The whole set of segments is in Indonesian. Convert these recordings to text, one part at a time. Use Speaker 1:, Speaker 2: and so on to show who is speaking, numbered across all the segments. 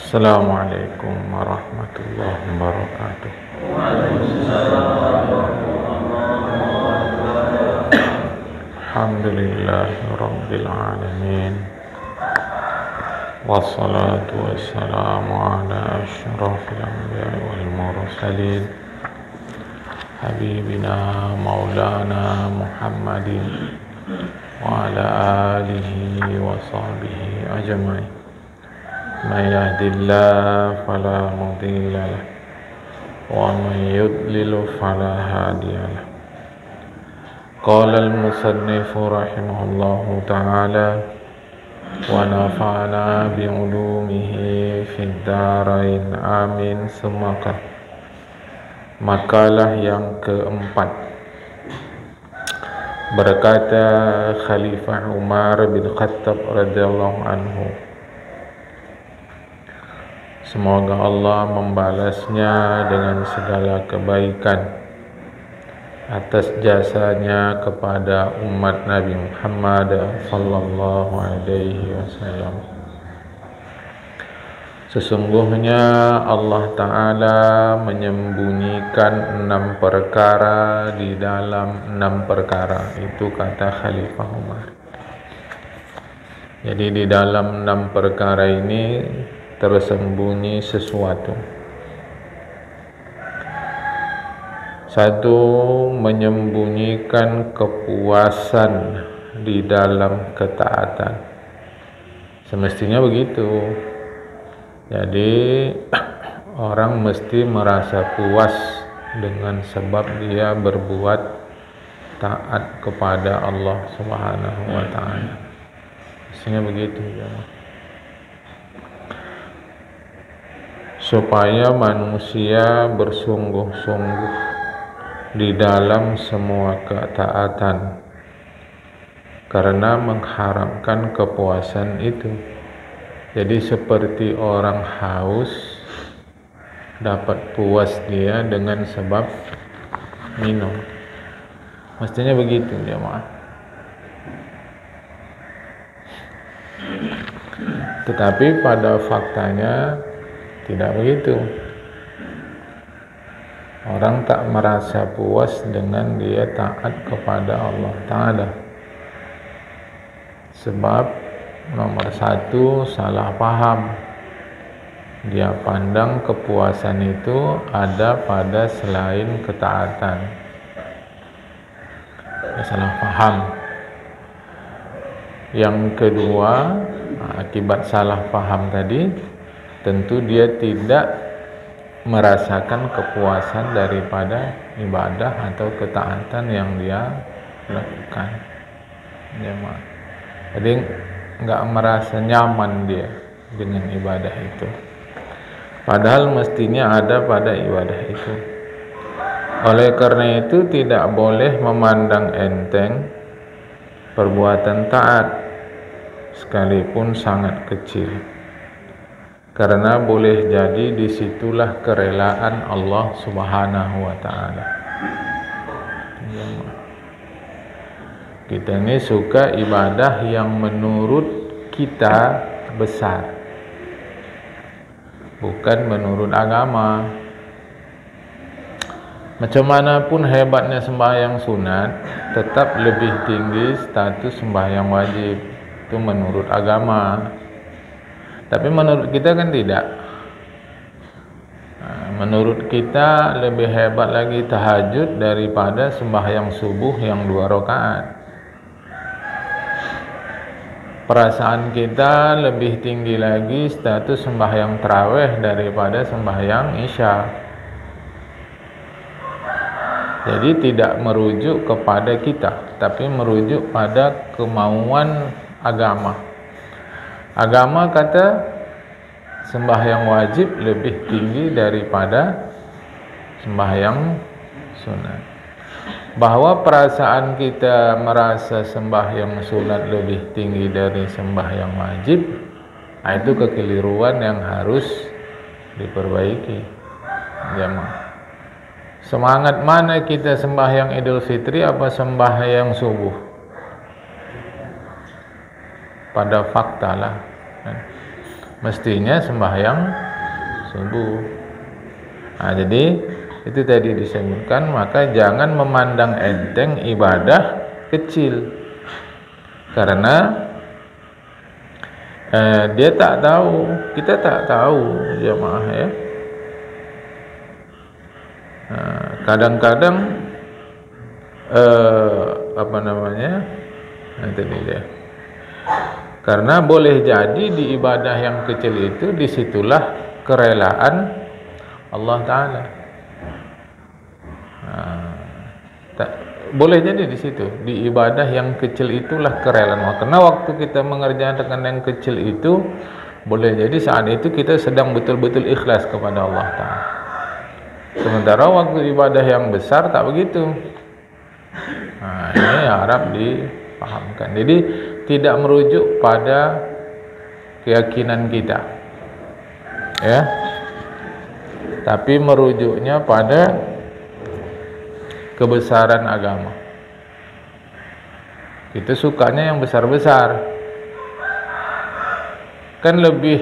Speaker 1: Assalamualaikum warahmatullahi wabarakatuh. Alhamdulillahi rabbil alamin. Wassalatu wassalamu ala asyrafil anbiya'i wal mursalin habibina maulana Muhammadin wa ala alihi wa sahbihi ajma'in. Man yahdihillahu fala mudilla lahu wa man yudlil fala hadiya lahu. Qala al-musannifu rahimahullahu ta'ala wa nafa'ana bi ulumihi fid dharain amin. Semoga makalah yang keempat, berkata Khalifah Umar bin Khattab radhiyallahu anhu, semoga Allah membalasnya dengan segala kebaikan atas jasanya kepada umat Nabi Muhammad sallallahu alaihi wasallam. Sesungguhnya Allah Ta'ala menyembunyikan 6 perkara di dalam 6 perkara. Itu kata Khalifah Umar. Jadi di dalam 6 perkara ini tersembunyi sesuatu. Satu, menyembunyikan kepuasan di dalam ketaatan. Semestinya begitu. Jadi orang mesti merasa puas dengan sebab dia berbuat taat kepada Allah Subhanahu wa ta'ala. Mestinya begitu ya. Supaya manusia bersungguh-sungguh di dalam semua ketaatan karena mengharapkan kepuasan itu. Jadi seperti orang haus, dapat puas dia dengan sebab minum. Mestinya begitu jemaah. Tetapi pada faktanya tidak begitu. Orang tak merasa puas dengan dia taat kepada Allah Ta'ala. Sebab nomor 1, salah paham. Dia pandang kepuasan itu ada pada selain ketaatan. Dia salah paham. Yang kedua, akibat salah paham tadi, tentu dia tidak merasakan kepuasan daripada ibadah atau ketaatan yang dia lakukan. Jadi nggak merasa nyaman dia dengan ibadah itu. Padahal mestinya ada pada ibadah itu. Oleh karena itu tidak boleh memandang enteng perbuatan taat sekalipun sangat kecil. Karena boleh jadi disitulah kerelaan Allah Subhanahu wa ta'ala. Kita ini suka ibadah yang menurut kita besar, bukan menurut agama. Macam mana pun hebatnya sembahyang sunat, tetap lebih tinggi status sembahyang wajib. Itu menurut agama. Tapi menurut kita kan tidak. Menurut kita lebih hebat lagi tahajud daripada sembahyang subuh yang 2 rakaat. Perasaan kita lebih tinggi lagi status sembahyang tarawih daripada sembahyang isya. Jadi tidak merujuk kepada kita, tapi merujuk pada kemauan agama. Agama kata sembahyang wajib lebih tinggi daripada sembahyang sunat. Bahwa perasaan kita merasa sembahyang sunat lebih tinggi dari sembahyang wajib, itu kekeliruan yang harus diperbaiki. Jemaah. Semangat mana kita sembahyang Idul Fitri apa sembahyang subuh? Pada fakta lah. mestinya sembahyang subuh. Nah, jadi itu tadi disebutkan, maka jangan memandang enteng ibadah kecil, karena dia tak tahu, kita tak tahu jemaah ya. Kadang-kadang apa namanya, nanti dia, karena boleh jadi di ibadah yang kecil itu disitulah kerelaan Allah Ta'ala. Boleh jadi di situ, di ibadah yang kecil itulah kerelaan Allah. Karena waktu kita mengerjakan yang kecil itu, boleh jadi saat itu kita sedang betul-betul ikhlas kepada Allah Ta'ala. Sementara waktu ibadah yang besar tak begitu. Nah, ini harap dipahamkan. Jadi tidak merujuk pada keyakinan kita, ya, tapi merujuknya pada kebesaran agama. Kita sukanya yang besar-besar. Kan lebih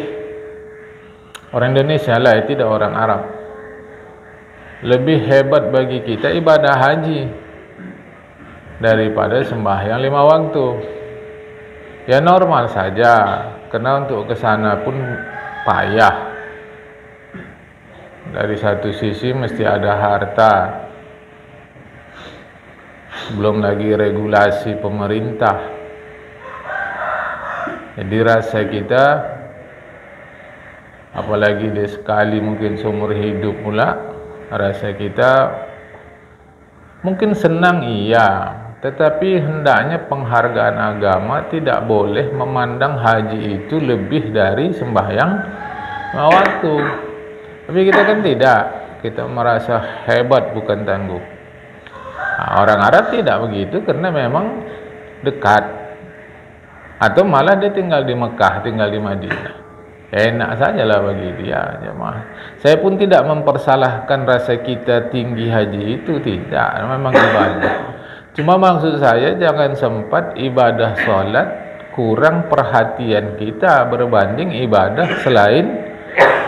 Speaker 1: orang Indonesia lah, tidak orang Arab. Lebih hebat bagi kita ibadah haji daripada sembahyang 5 waktu. Ya normal saja, karena untuk ke sana pun payah. Dari satu sisi mesti ada harta, belum lagi regulasi pemerintah. Jadi rasa kita, apalagi dia sekali mungkin seumur hidup pula, rasa kita mungkin senang iya, tetapi hendaknya penghargaan agama tidak boleh memandang haji itu lebih dari sembahyang 5 waktu. Tapi kita kan tidak, kita merasa hebat bukan tangguh. Nah, orang Arab tidak begitu, karena memang dekat, atau malah dia tinggal di Mekah, tinggal di Madinah, enak sajalah bagi dia, jemaah. Saya pun tidak mempersalahkan rasa kita tinggi haji itu, tidak, memang ibadah. Cuma maksud saya jangan sempat ibadah solat kurang perhatian kita berbanding ibadah selain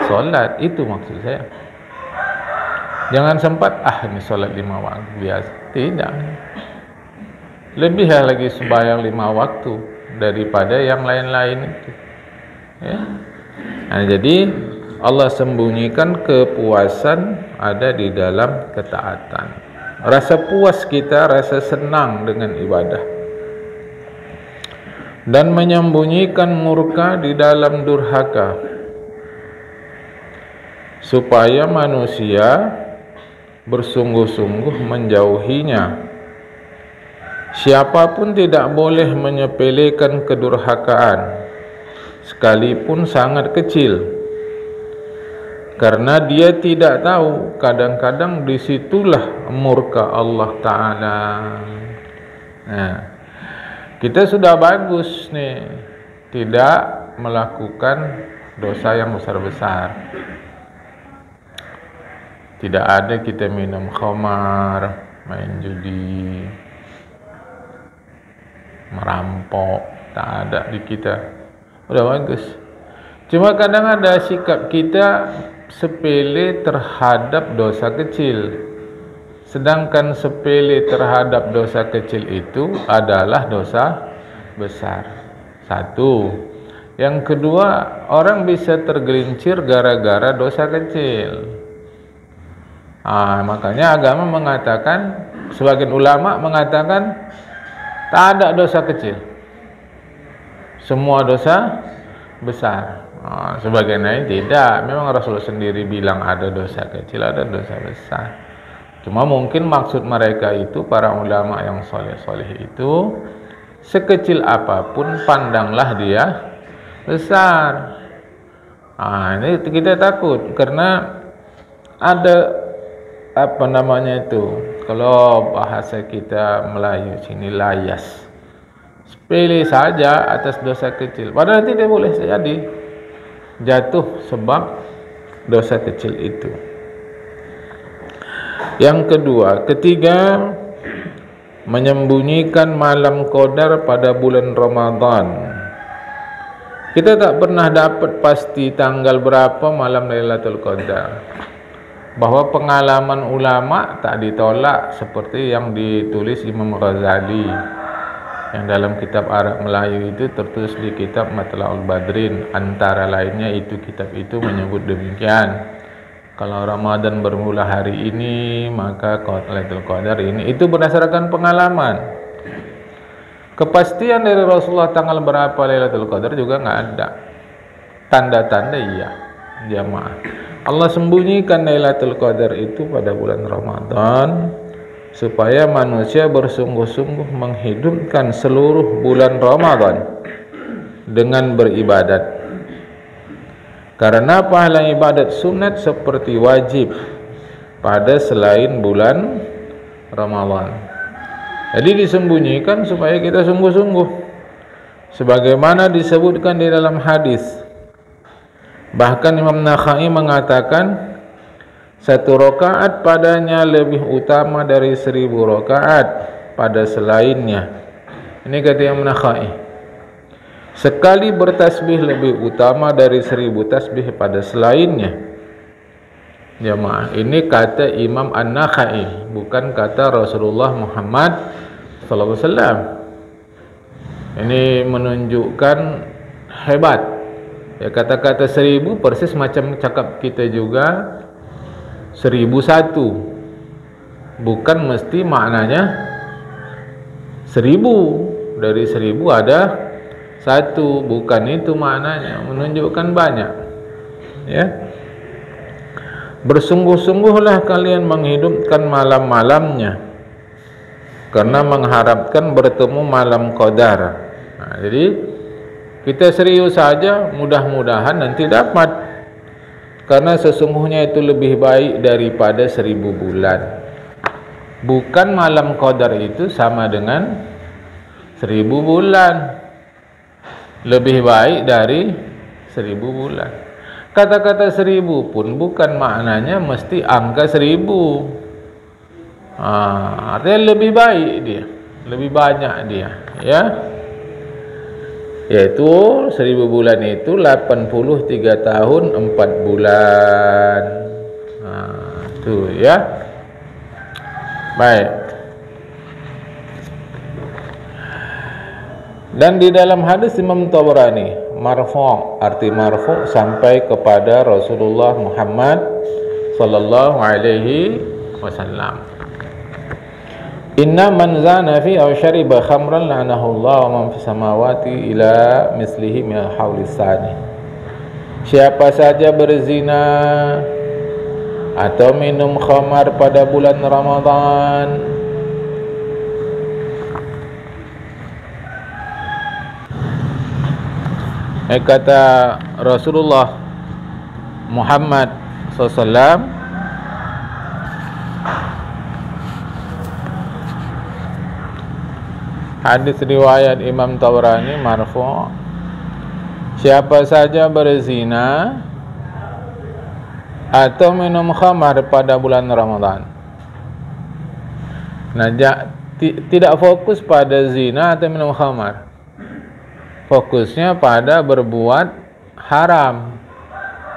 Speaker 1: solat, itu maksud saya. Jangan sempat ini solat 5 waktu biasa, tidak. Lebih lagi sembahyang 5 waktu daripada yang lain-lain itu, ya. Nah, jadi Allah sembunyikan kepuasan ada di dalam ketaatan. Rasa puas kita, rasa senang dengan ibadah, dan menyembunyikan murka di dalam durhaka, supaya manusia bersungguh-sungguh menjauhinya. Siapapun tidak boleh menyepelekan kedurhakaan, sekalipun sangat kecil, karena dia tidak tahu kadang-kadang disitulah murka Allah Ta'ala. Nah, kita sudah bagus nih, tidak melakukan dosa yang besar-besar. Tidak ada kita minum khamar, main judi, merampok, tak ada di kita. Udah bagus. Cuma kadang ada sikap kita sepele terhadap dosa kecil, sedangkan sepele terhadap dosa kecil itu adalah dosa besar. Satu. Yang kedua, orang bisa tergelincir gara-gara dosa kecil. Makanya agama mengatakan, sebagian ulama mengatakan tak ada dosa kecil, semua dosa besar. Sebagian lain tidak. Memang Rasulullah sendiri bilang ada dosa kecil, ada dosa besar. Cuma mungkin maksud mereka itu, para ulama yang soleh-soleh itu, sekecil apapun pandanglah dia besar. Ini kita takut, karena ada apa namanya itu, kalau bahasa kita Melayu sini, layas, sepele saja atas dosa kecil, padahal tidak boleh jadi jatuh sebab dosa kecil itu. Yang kedua, ketiga, menyembunyikan malam qadar pada bulan Ramadan. Kita tak pernah dapat pasti tanggal berapa malam Lailatul Qadar. Bahwa pengalaman ulama tak ditolak seperti yang ditulis Imam Ghazali, yang dalam kitab Arab Melayu itu tertulis di kitab Matla'ul Badrin. Antara lainnya itu kitab itu menyebut demikian. Kalau Ramadan bermula hari ini, maka Lailatul Qadar ini. Itu berdasarkan pengalaman. Kepastian dari Rasulullah tanggal berapa Lailatul Qadar juga nggak ada. Tanda-tanda iya, jamaah. Allah sembunyikan Lailatul Qadar itu pada bulan Ramadan supaya manusia bersungguh-sungguh menghidupkan seluruh bulan Ramadan dengan beribadat. Karena pahala ibadat sunat seperti wajib pada selain bulan Ramadan. Jadi disembunyikan supaya kita sungguh-sungguh. Sebagaimana disebutkan di dalam hadis. Bahkan Imam Nakhai mengatakan 1 rakaat padanya lebih utama dari 1000 rakaat pada selainnya. Ini kata Imam Nakhai. Sekali bertasbih lebih utama dari 1000 tasbih pada selainnya. Jamaah, ini kata Imam An-Nakhai, bukan kata Rasulullah Muhammad SAW. Ini menunjukkan hebat. Ya, kata-kata 1000 persis macam cakap kita juga 1001. Bukan mesti maknanya 1000. Dari 1000 ada 1. Bukan itu maknanya. Menunjukkan banyak. Ya. Bersungguh-sungguhlah kalian menghidupkan malam-malamnya karena mengharapkan bertemu malam Qadar. Nah, jadi kita serius saja, mudah-mudahan nanti dapat, karena sesungguhnya itu lebih baik daripada 1000 bulan. Bukan malam Qadar itu sama dengan 1000 bulan, lebih baik dari 1000 bulan. Kata-kata 1000 pun bukan maknanya mesti angka 1000. Artinya lebih baik dia, lebih banyak dia, ya. Yaitu 1000 bulan itu 83 tahun 4 bulan. Itu ya. Baik. Dan di dalam hadis Imam Tabrani, marfu', arti marfu' sampai kepada Rasulullah Muhammad sallallahu alaihi wasallam. Inna man zana fi aw shariba khamran la'anahu Allah wa man fis samawati ila mislihi min al-hawli sani. Siapa saja berzina atau minum khamar pada bulan Ramadan, kata Rasulullah Muhammad SAW, hadis riwayat Imam Tabrani marfu', siapa saja berzina atau minum khamar pada bulan Ramadan. Nah, tidak fokus pada zina atau minum khamar. Fokusnya pada berbuat haram.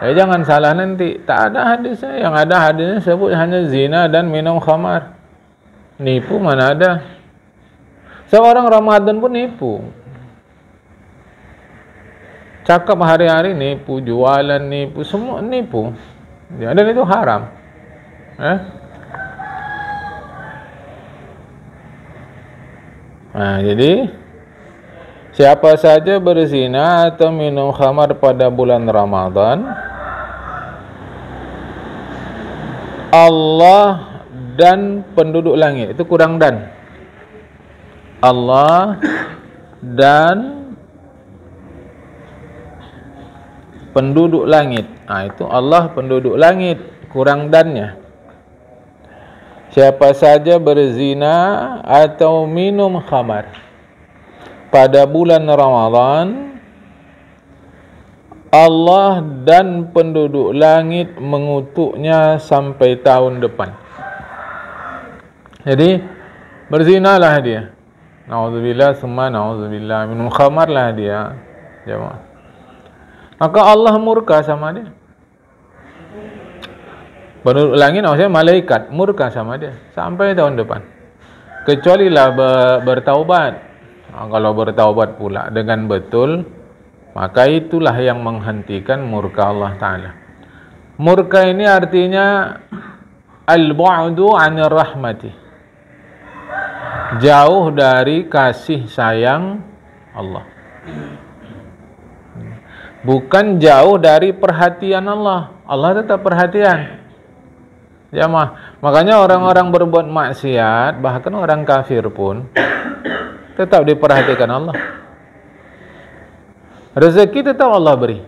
Speaker 1: Jangan salah nanti, tak ada hadisnya. Yang ada hadisnya sebut hanya zina dan minum khamar. Nipu mana ada? Seorang Ramadan pun nipu. Cakap hari-hari nipu, jualan nipu, semua nipu. Dan itu haram. Nah, jadi siapa saja berzina atau minum khamar pada bulan Ramadan, Allah dan penduduk langit, itu kurang dan. Allah dan penduduk langit. Nah, itu Allah penduduk langit, kurang dannya. Siapa saja berzina atau minum khamar pada bulan Ramadan, Allah dan penduduk langit mengutuknya sampai tahun depan. Jadi berzinalah dia, na'udzubillah, summa na'udzubillah, minum khamarlah dia, jemaah. maka Allah murka sama dia. Penduduk langit maksudnya malaikat murka sama dia sampai tahun depan. Kecualilah bertaubat. Kalau bertaubat pula dengan betul, maka itulah yang menghentikan murka Allah Ta'ala. Murka ini artinya al-bu'du 'anir rahmati, jauh dari kasih sayang Allah, bukan jauh dari perhatian Allah. Allah tetap perhatian. Jamaah, makanya orang-orang berbuat maksiat, bahkan orang kafir pun tetap diperhatikan Allah. Rezeki tetap Allah beri,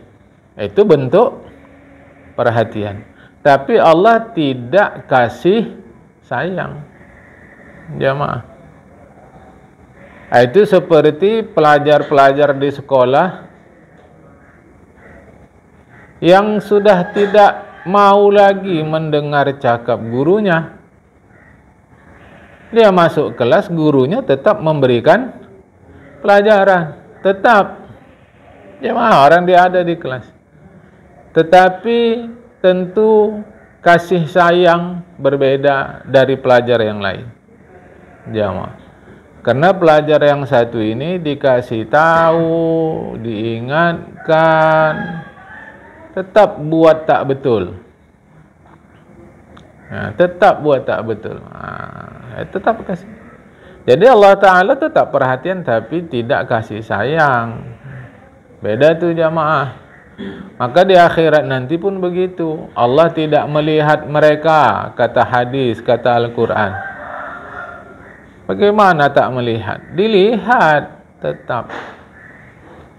Speaker 1: itu bentuk perhatian. Tapi Allah tidak kasih sayang. Jamaah, itu seperti pelajar-pelajar di sekolah yang sudah tidak mau lagi mendengar cakap gurunya. Dia masuk kelas, gurunya tetap memberikan pelajaran, tetap. Jamaah, orang dia ada di kelas. Tetapi tentu kasih sayang berbeda dari pelajar yang lain. Jamaah, karena pelajar yang satu ini dikasih tahu, diingatkan, tetap buat tak betul. Tetap buat tak betul. Tetap kasih. Jadi Allah Ta'ala tetap perhatian tapi tidak kasih sayang. Beda tuh jamaah. Maka di akhirat nanti pun begitu. Allah tidak melihat mereka, kata hadis, kata Al-Quran. Bagaimana tak melihat? Dilihat tetap.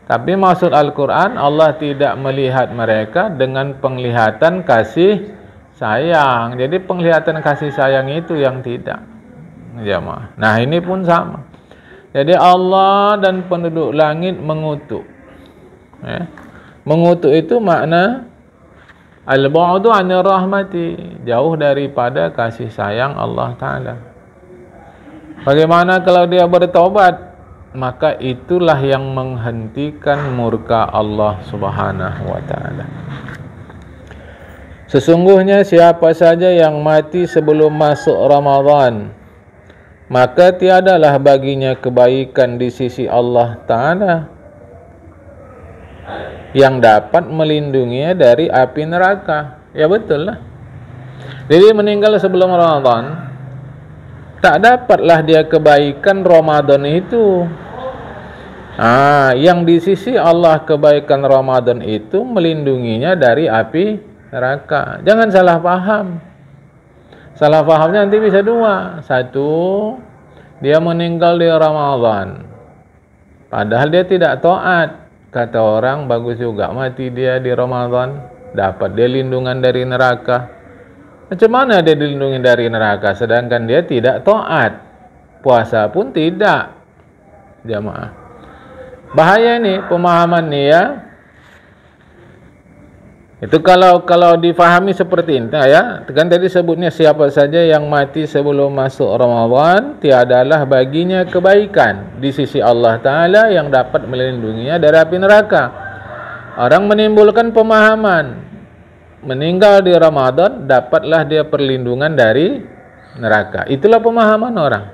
Speaker 1: Tapi maksud Al-Quran, Allah tidak melihat mereka dengan penglihatan kasih sayang. Jadi penglihatan kasih sayang itu yang tidak. Jamaah. Nah ini pun sama. Jadi Allah dan penduduk langit mengutuk. Mengutuk itu makna al-bu'du 'anir rahmati, jauh daripada kasih sayang Allah Ta'ala. Bagaimana kalau dia bertobat? Maka itulah yang menghentikan murka Allah Subhanahu wa Ta'ala. Sesungguhnya siapa saja yang mati sebelum masuk Ramadan, maka tiadalah baginya kebaikan di sisi Allah Ta'ala yang dapat melindunginya dari api neraka. Ya betul lah. Jadi meninggal sebelum Ramadan, tak dapatlah dia kebaikan Ramadan itu. Yang di sisi Allah kebaikan Ramadan itu melindunginya dari api neraka. Jangan salah paham. Salah pahamnya nanti bisa dua. Satu, dia meninggal di Ramadan, padahal dia tidak taat. Kata orang, bagus juga mati dia di Ramadan, dapat dia lindungan dari neraka. Macam mana dia dilindungi dari neraka sedangkan dia tidak taat? Puasa pun tidak. Jamaah, bahaya nih pemahaman nih ya. Itu kalau difahami seperti ini ya. Kan tadi sebutnya siapa saja yang mati sebelum masuk Ramadan, tiadalah baginya kebaikan di sisi Allah Ta'ala yang dapat melindunginya dari api neraka. Orang menimbulkan pemahaman meninggal di Ramadan dapatlah dia perlindungan dari neraka. Itulah pemahaman orang.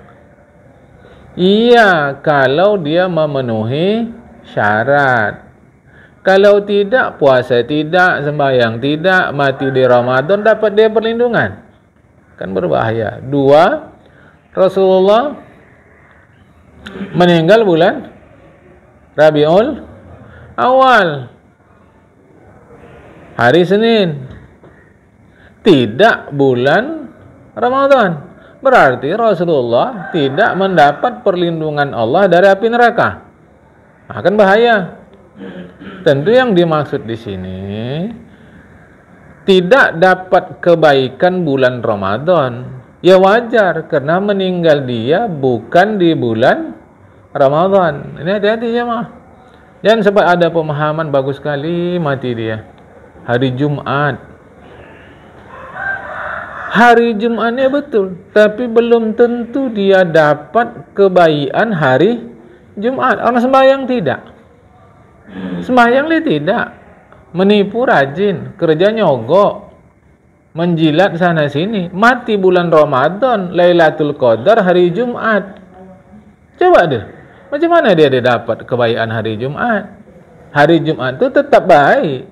Speaker 1: Iya, kalau dia memenuhi syarat. Kalau tidak, puasa tidak, sembahyang tidak, mati di Ramadan, dapat dia perlindungan. Kan berbahaya. Dua, Rasulullah meninggal bulan Rabiul Awal, hari Senin, tidak bulan Ramadan. Berarti Rasulullah tidak mendapat perlindungan Allah dari api neraka. Akan bahaya. Tentu yang dimaksud di sini tidak dapat kebaikan bulan Ramadan. Ya wajar, karena meninggal dia bukan di bulan Ramadan. Ini hati-hati ya mah. Jangan sempat ada pemahaman bagus sekali mati dia hari Jumat. Hari Jumatnya betul, tapi belum tentu dia dapat kebaikan hari Jumat. Orang sembahyang tidak. Sembahyang dia tidak. menipu rajin, kerja nyogok, menjilat sana sini, mati bulan Ramadan, Lailatul Qadar hari Jumat. Coba deh, macam mana dia dapat kebaikan hari Jumat? Hari Jumat itu tetap baik,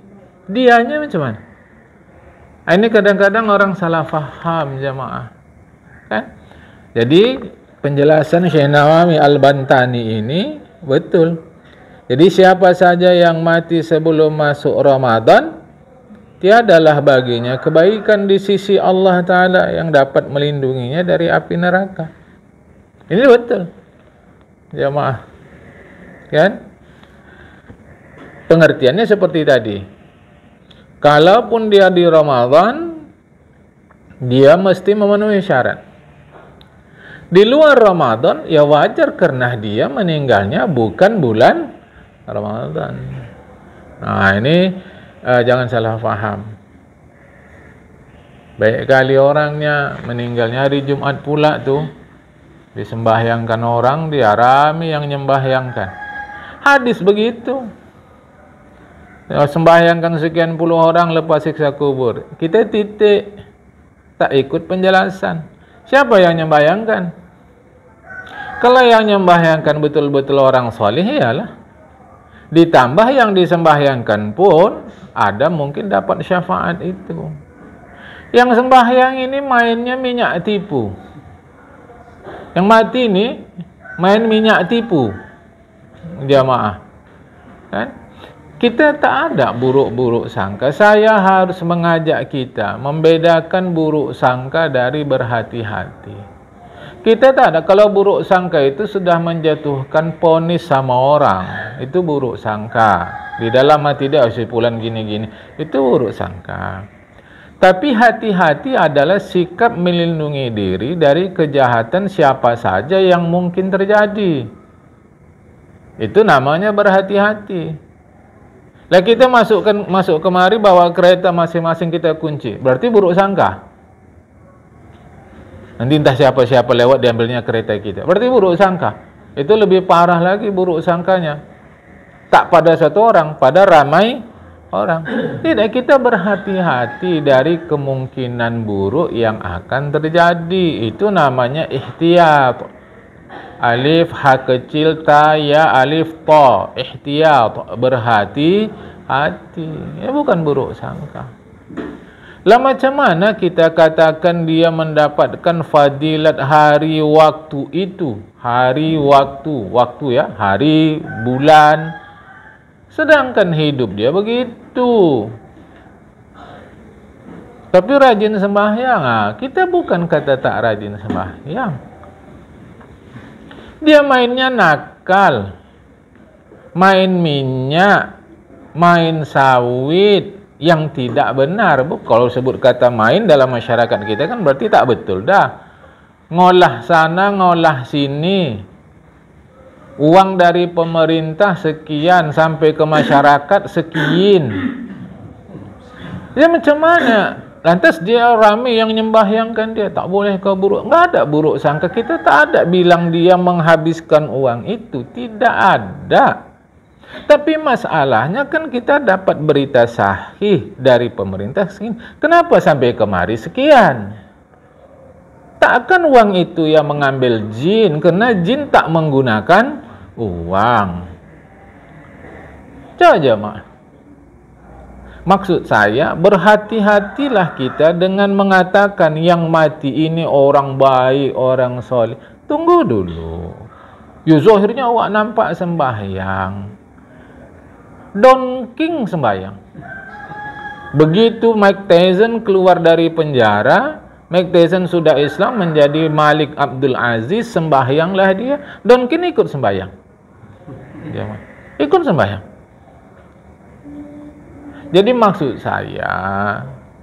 Speaker 1: dianya macam mana? Ini kadang-kadang orang salah faham jamaah, kan? Jadi penjelasan Syekh Nawawi Al-Bantani ini betul. Jadi siapa saja yang mati sebelum masuk Ramadan, tiadalah baginya kebaikan di sisi Allah Ta'ala yang dapat melindunginya dari api neraka. Ini betul jamaah, kan? Pengertiannya seperti tadi. Kalaupun dia di Ramadan, dia mesti memenuhi syarat. Di luar Ramadan, ya wajar karena dia meninggalnya bukan bulan Ramadan. Nah, ini jangan salah paham. Baik kali orangnya meninggalnya hari Jumat pula tuh, disembahyangkan orang, dia rame yang nyembahyangkan. Hadis begitu. Sembahyangkan sekian puluh orang lepas siksa kubur. Kita titik, tak ikut penjelasan. Siapa yang nyembahyangkan? Kalau yang nyembahyangkan betul-betul orang soleh, iyalah. Ditambah yang disembahyangkan pun ada mungkin dapat syafaat itu. Yang sembahyang ini mainnya minyak tipu. Yang mati ini main minyak tipu. Jamaah, kan? Kita tak ada buruk-buruk sangka. Saya harus mengajak kita membedakan buruk sangka dari berhati-hati. Kita tak ada. Kalau buruk sangka itu sudah menjatuhkan vonis sama orang, itu buruk sangka. Di dalam hati dia fulan gini-gini, itu buruk sangka. Tapi hati-hati adalah sikap melindungi diri dari kejahatan siapa saja yang mungkin terjadi. Itu namanya berhati-hati. Lah kita masuk kemari bawa kereta masing-masing kita kunci. Berarti buruk sangka. Nanti entah siapa-siapa lewat diambilnya kereta kita. Berarti buruk sangka. Itu lebih parah lagi buruk sangkanya. Tak pada satu orang, pada ramai orang. Tidak, kita berhati-hati dari kemungkinan buruk yang akan terjadi. Itu namanya ihtiyat. Alif ha kecil ta ya alif ta, ihtiyat, berhati-hati. Ya bukan buruk sangka. Lah macam mana kita katakan dia mendapatkan fadilat hari waktu itu? Hari waktu ya, hari, bulan. Sedangkan hidup dia begitu. Tapi rajin sembahyang, kita bukan kata tak rajin sembahyang. Dia mainnya nakal, main minyak, main sawit yang tidak benar. Kalau sebut kata main dalam masyarakat kita kan berarti tak betul dah. Ngolah sana, ngolah sini. Uang dari pemerintah sekian sampai ke masyarakat sekian. Dia macam mana? Lantas dia ramai yang nyembahyangkan dia. Tak boleh kau buruk. Enggak ada buruk sangka. Kita tak ada bilang dia menghabiskan uang itu. Tidak ada. Tapi masalahnya kan kita dapat berita sahih dari pemerintah. Kenapa sampai kemari sekian? Takkan uang itu yang mengambil jin. Karena jin tak menggunakan uang. Coba jemaah. Maksud saya, berhati-hatilah kita dengan mengatakan yang mati ini orang baik, orang soleh. Tunggu dulu. Ya zahirnya awak nampak sembahyang. Don King sembahyang. Begitu Mike Tyson keluar dari penjara, Mike Tyson sudah Islam menjadi Malik Abdul Aziz, sembahyanglah dia. Don King ikut sembahyang. Ikut sembahyang. Jadi maksud saya,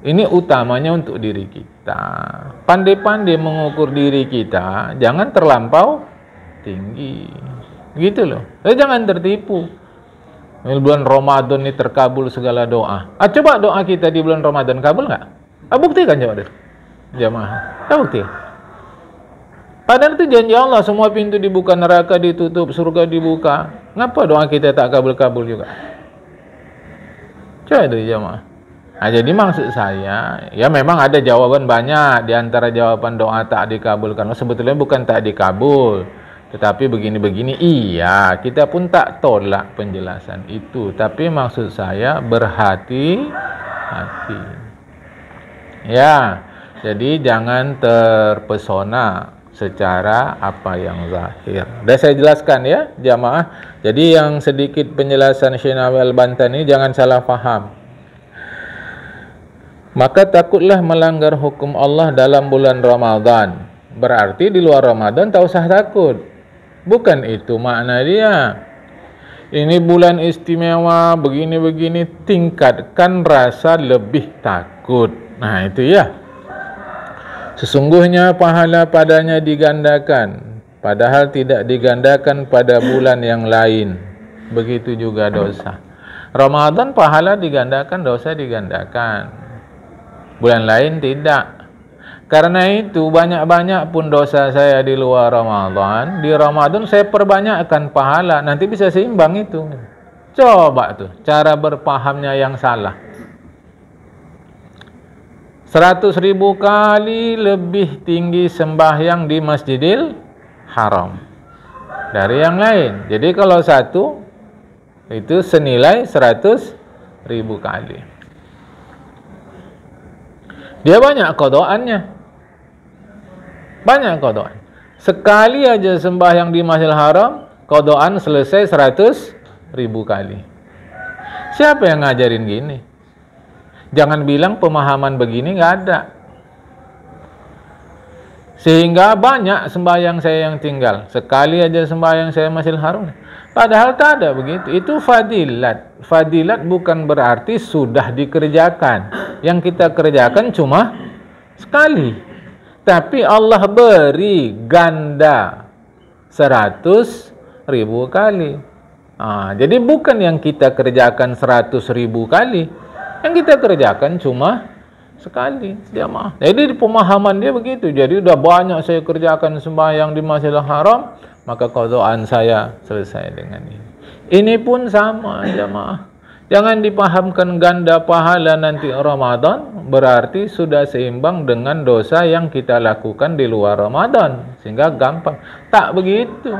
Speaker 1: ini utamanya untuk diri kita. Pandai-pandai mengukur diri kita, jangan terlampau tinggi. Gitu loh. Jangan tertipu. Bulan Ramadan ini terkabul segala doa. Coba doa kita di bulan Ramadan kabul nggak? Buktikan coba deh. Jamaah. Bukti. Padahal itu janji Allah, semua pintu dibuka, neraka ditutup, surga dibuka. Ngapa doa kita tak kabul-kabul juga? Coba itu jemaah. Nah, jadi maksud saya, ya memang ada jawaban banyak. Di antara jawaban doa tak dikabulkan, sebetulnya bukan tak dikabul, tetapi begini-begini. Iya, kita pun tak tolak penjelasan itu. Tapi maksud saya berhati-hati. Ya, jadi jangan terpesona secara apa yang zahir. Sudah saya jelaskan ya, jamaah. Jadi yang sedikit penjelasan Syekh Nawawi Al-Bantan ini jangan salah faham. Maka takutlah melanggar hukum Allah dalam bulan Ramadan. Berarti di luar Ramadan tak usah takut. Bukan itu makna dia. Ini bulan istimewa, begini-begini, tingkatkan rasa lebih takut. Nah itu ya. Sesungguhnya pahala padanya digandakan, padahal tidak digandakan pada bulan yang lain. Begitu juga dosa. Ramadan pahala digandakan, dosa digandakan. Bulan lain tidak. Karena itu banyak-banyak pun dosa saya di luar Ramadan, di Ramadan saya perbanyakkan pahala, nanti bisa seimbang itu. Coba tuh cara berpahamnya yang salah. 100.000 kali lebih tinggi sembahyang di Masjidil Haram dari yang lain. Jadi kalau satu itu senilai 100.000 kali. Dia banyak qada'annya. Banyak qada'an. Sekali aja sembahyang di Masjidil Haram, qada'an selesai 100.000 kali. Siapa yang ngajarin gini? Jangan bilang pemahaman begini nggak ada. Sehingga banyak sembahyang saya yang tinggal. Sekali aja sembahyang saya Masjidil Haram. Padahal tak ada begitu. Itu fadilat. Fadilat bukan berarti sudah dikerjakan. Yang kita kerjakan cuma sekali. Tapi Allah beri ganda 100.000 kali. Jadi bukan yang kita kerjakan 100.000 kali. Yang kita kerjakan cuma sekali, jamaah. Jadi pemahaman dia begitu. Jadi udah banyak saya kerjakan sembahyang di Masjidil Haram, maka qada'an saya selesai dengan ini. Ini pun sama, jamaah. Jangan dipahamkan ganda pahala nanti Ramadan berarti sudah seimbang dengan dosa yang kita lakukan di luar Ramadan, sehingga gampang. Tak begitu.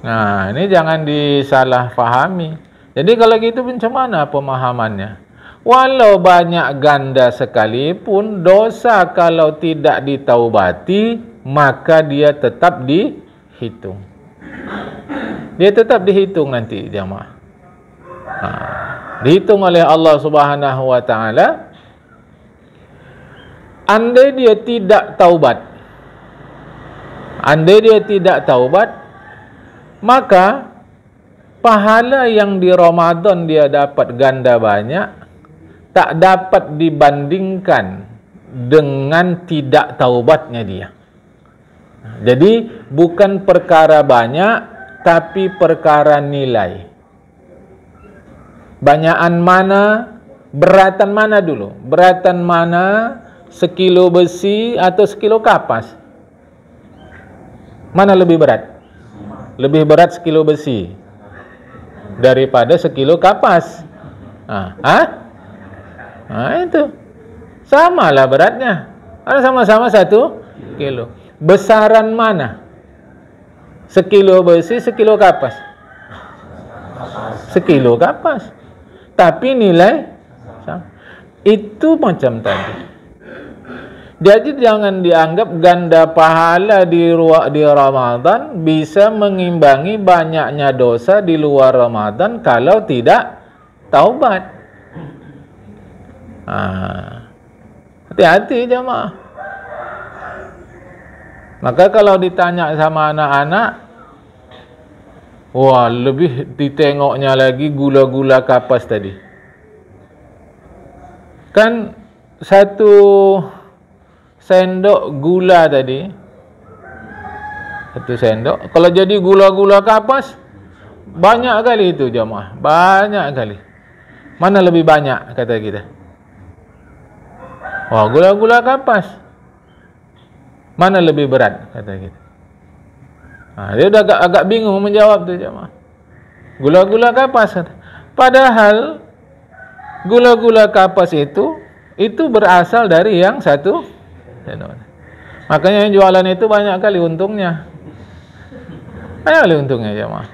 Speaker 1: Nah, ini jangan disalah fahami. Jadi kalau gitu macam mana pemahamannya? Walau banyak ganda sekalipun, dosa kalau tidak ditaubati, maka dia tetap dihitung. Dia tetap dihitung nanti, jamaah. Dihitung oleh Allah Subhanahu wa taala. Andai dia tidak taubat, maka pahala yang di Ramadan dia dapat ganda banyak, tak dapat dibandingkan dengan tidak taubatnya dia. Jadi bukan perkara banyak, tapi perkara nilai. Banyakan mana, beratan mana dulu? Beratan mana, sekilo besi atau sekilo kapas? Mana lebih berat? Lebih berat sekilo besi daripada sekilo kapas. Itu samalah beratnya. Karena sama-sama 1 kilo. Besaran mana? Sekilo besi, sekilo kapas? Sekilo kapas. Tapi nilai sama. Itu macam tadi. Jadi jangan dianggap ganda pahala di Ramadan bisa mengimbangi banyaknya dosa di luar Ramadan kalau tidak taubat. Hati-hati jemaah. Maka kalau ditanya sama anak-anak, wah, lebih ditengoknya lagi gula-gula kapas tadi. Kan 1 sendok gula tadi, 1 sendok. Kalau jadi gula-gula kapas, banyak kali itu jemaah. Banyak kali. Mana lebih banyak kata kita? Wah, gula-gula kapas. Mana lebih berat kata kita? Dia udah agak bingung menjawab tu jemaah. Gula-gula kapas. Padahal Gula-gula kapas itu berasal dari yang 1 sendok. Makanya yang jualan itu banyak kali untungnya. Banyak kali untungnya jemaah.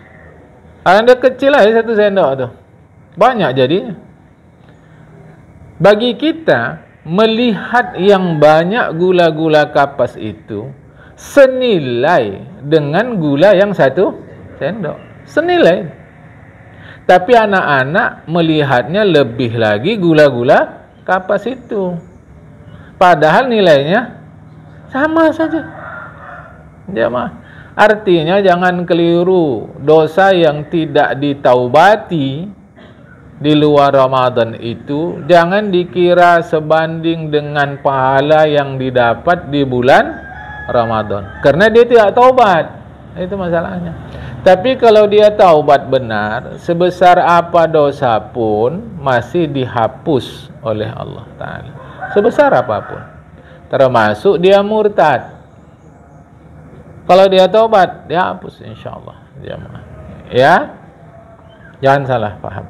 Speaker 1: Ada kecil aja 1 sendok tuh. Banyak jadinya. Bagi kita melihat yang banyak gula-gula kapas itu senilai dengan gula yang 1 sendok. Senilai. Tapi anak-anak melihatnya lebih lagi gula-gula kapas itu. Padahal nilainya sama saja. Jemaah. Artinya jangan keliru. Dosa yang tidak ditaubati di luar Ramadan itu jangan dikira sebanding dengan pahala yang didapat di bulan Ramadan. Karena dia tidak taubat. Itu masalahnya. Tapi kalau dia taubat benar, sebesar apa dosa pun masih dihapus oleh Allah Ta'ala. Sebesar apapun. Termasuk dia murtad. Kalau dia taubat, dia hapus insyaAllah. Ya? Jangan salah paham.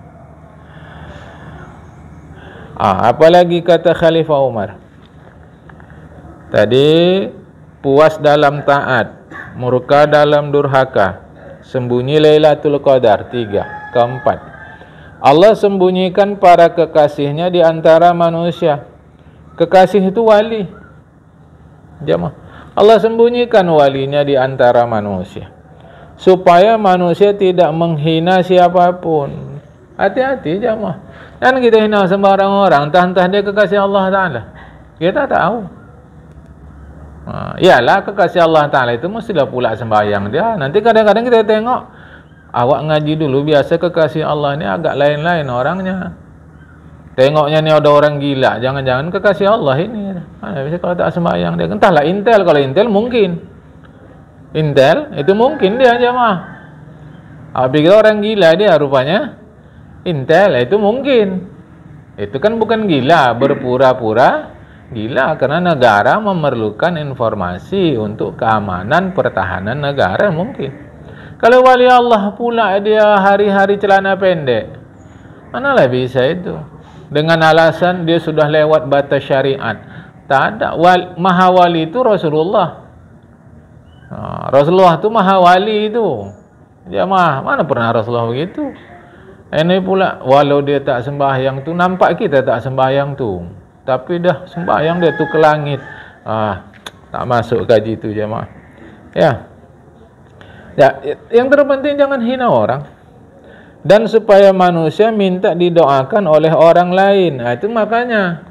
Speaker 1: Apalagi kata Khalifah Umar. Tadi puas dalam taat, murka dalam durhaka, sembunyi Lailatul Qadar. 3. Keempat, Allah sembunyikan para kekasihnya di antara manusia. Kekasih itu wali. Jemaah, Allah sembunyikan walinya di antara manusia supaya manusia tidak menghina siapapun. Hati-hati jemaah. Dan kita hina sembarang orang, entah dia kekasih Allah Ta'ala. Kita tahu. Iyalah kekasih Allah Ta'ala itu mestilah pula sembahyang dia. Nanti kadang-kadang kita tengok, awak ngaji dulu, biasa kekasih Allah ini agak lain-lain orangnya. Tengoknya ni ada orang gila, jangan-jangan kekasih Allah ini. Biasa kalau tak sembahyang dia, entahlah intel, kalau intel mungkin. Intel itu mungkin dia jemaah. Apabila orang gila dia rupanya intel, itu mungkin. Itu kan bukan gila, berpura-pura gila, karena negara memerlukan informasi untuk keamanan pertahanan negara mungkin. Kalau wali Allah pula dia hari-hari celana pendek, manalah bisa itu. Dengan alasan dia sudah lewat batas syariat. Tak ada. Maha wali itu Rasulullah. Rasulullah itu maha wali itu. Jemaah, mana pernah Rasulullah begitu? Ini pula, walau dia tak sembahyang tu, nampak kita tak sembahyang tu, tapi dah sembahyang dia tu ke langit. Tak masuk kaji itu jemaah. Ya. Yang terpenting jangan hina orang. Dan supaya manusia minta didoakan oleh orang lain. Itu makanya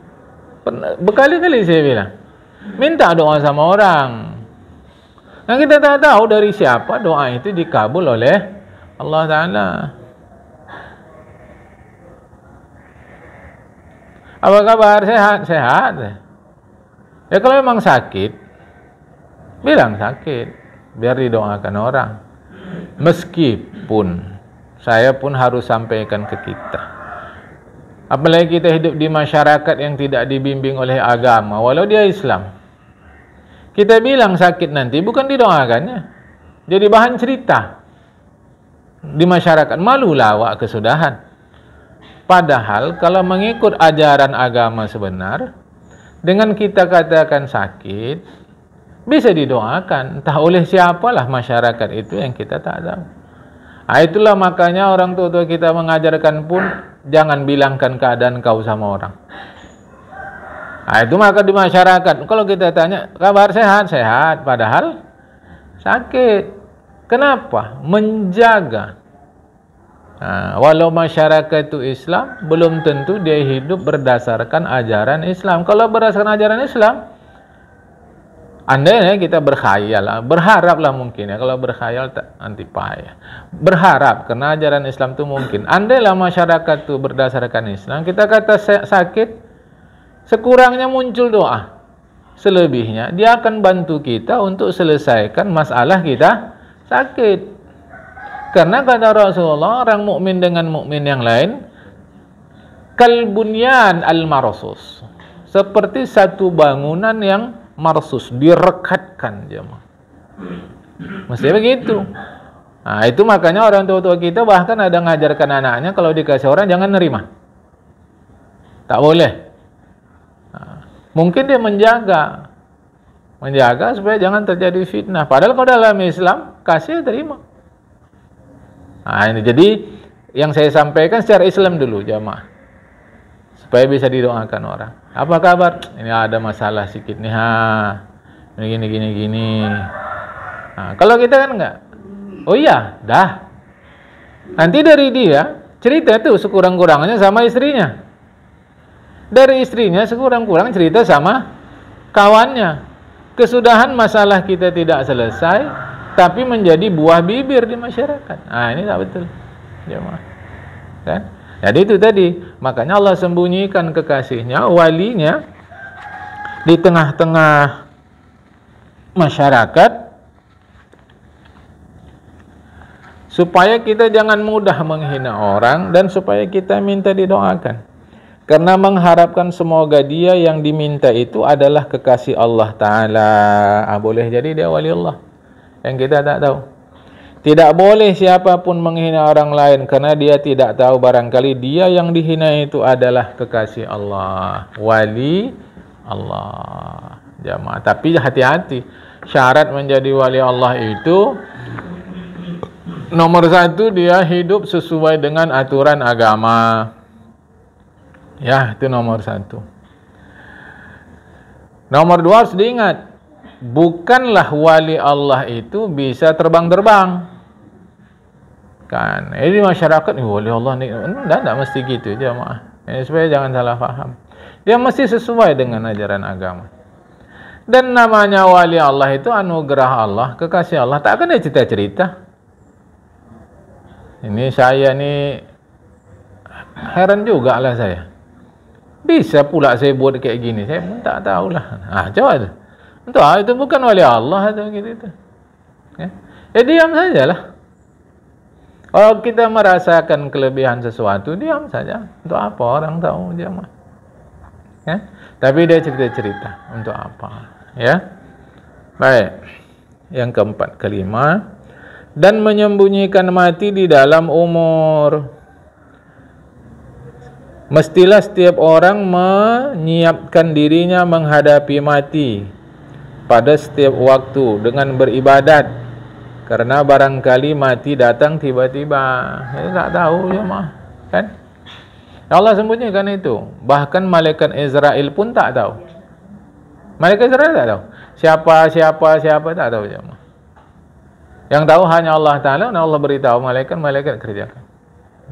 Speaker 1: berkali-kali saya bilang, minta doa sama orang. Yang kita tak tahu dari siapa doa itu dikabul oleh Allah Ta'ala. Apa kabar? Sehat? Sehat. Ya kalau memang sakit, bilang sakit, biar didoakan orang. Meskipun saya pun harus sampaikan ke kita, apalagi kita hidup di masyarakat yang tidak dibimbing oleh agama, walau dia Islam, kita bilang sakit nanti bukan didoakannya, jadi bahan cerita di masyarakat. Malulah awak kesudahan. Padahal kalau mengikut ajaran agama sebenar, dengan kita katakan sakit, bisa didoakan, entah oleh siapalah masyarakat itu yang kita tak tahu. Itulah makanya orang tua kita mengajarkan pun jangan bilangkan keadaan kau sama orang. Itu maka di masyarakat kalau kita tanya kabar sehat, sehat, padahal sakit. Kenapa? Menjaga. Walau masyarakat itu Islam, belum tentu dia hidup berdasarkan ajaran Islam. Kalau berdasarkan ajaran Islam, andai kita berkhayal, berharaplah mungkin ya. Kalau berkhayal tak nanti payah. Berharap karena ajaran Islam itu mungkin. Andailah masyarakat itu berdasarkan Islam, kita kata sakit, sekurangnya muncul doa. Selebihnya dia akan bantu kita untuk selesaikan masalah kita sakit. Karena kata Rasulullah, orang mukmin dengan mukmin yang lain kal bunyan al marsus, seperti satu bangunan yang marsus, direkatkan jemaah. Mesti begitu. Itu makanya orang tua-tua kita bahkan ada ngajarkan anaknya kalau dikasih orang jangan nerima. Tak boleh. Mungkin dia menjaga supaya jangan terjadi fitnah. Padahal kalau dalam Islam kasih terima. Ini jadi yang saya sampaikan secara Islam dulu jamaah, supaya bisa didoakan orang. Apa kabar? Ini ada masalah sedikit nih, gini. Kalau kita kan enggak. Oh iya, dah. Nanti dari dia cerita tuh sekurang-kurangnya sama istrinya. Dari istrinya sekurang-kurang cerita sama kawannya. Kesudahan masalah kita tidak selesai, tapi menjadi buah bibir di masyarakat. Ini tak betul, jemaah. Kan? Jadi itu tadi, makanya Allah sembunyikan kekasihnya, walinya di tengah-tengah masyarakat, supaya kita jangan mudah menghina orang dan supaya kita minta didoakan. Karena mengharapkan semoga dia yang diminta itu adalah kekasih Allah Ta'ala. Boleh jadi dia wali Allah yang kita tak tahu. Tidak boleh siapapun menghina orang lain karena dia tidak tahu barangkali dia yang dihina itu adalah kekasih Allah, wali Allah. Jamaah, tapi hati-hati. Syarat menjadi wali Allah itu nomor 1, dia hidup sesuai dengan aturan agama. Ya, itu nomor 1. Nomor 2 harus diingat, bukanlah wali Allah itu bisa terbang-terbang. Kan, ini masyarakat wali Allah ni enggak mesti gitu jemaah. Supaya jangan salah faham. Dia mesti sesuai dengan ajaran agama. Dan namanya wali Allah itu anugerah Allah, kekasih Allah. Tak kena cerita-cerita. Ini saya ni heran juga lah saya. Bisa pula saya buat kayak gini. Saya pun tak tahulah. Coba tu. Itu bukan wali Allah atau gitu. Diam sajalah. Kalau kita merasakan kelebihan sesuatu, diam saja. Untuk apa orang tahu jemaah? Tapi dia cerita-cerita. Untuk apa? Ya. Baik. Yang keempat, kelima, dan menyembunyikan mati di dalam umur. Mestilah setiap orang menyiapkan dirinya menghadapi mati pada setiap waktu dengan beribadat, karena barangkali mati datang tiba-tiba. Tak tahu ya mah, kan? Allah sembunyikan itu. Bahkan malaikat Israel pun tak tahu. Malaikat Israel tak tahu. Siapa tak tahu ya mah. Yang tahu hanya Allah Ta'ala. Allah beritahu malaikat kerjakan.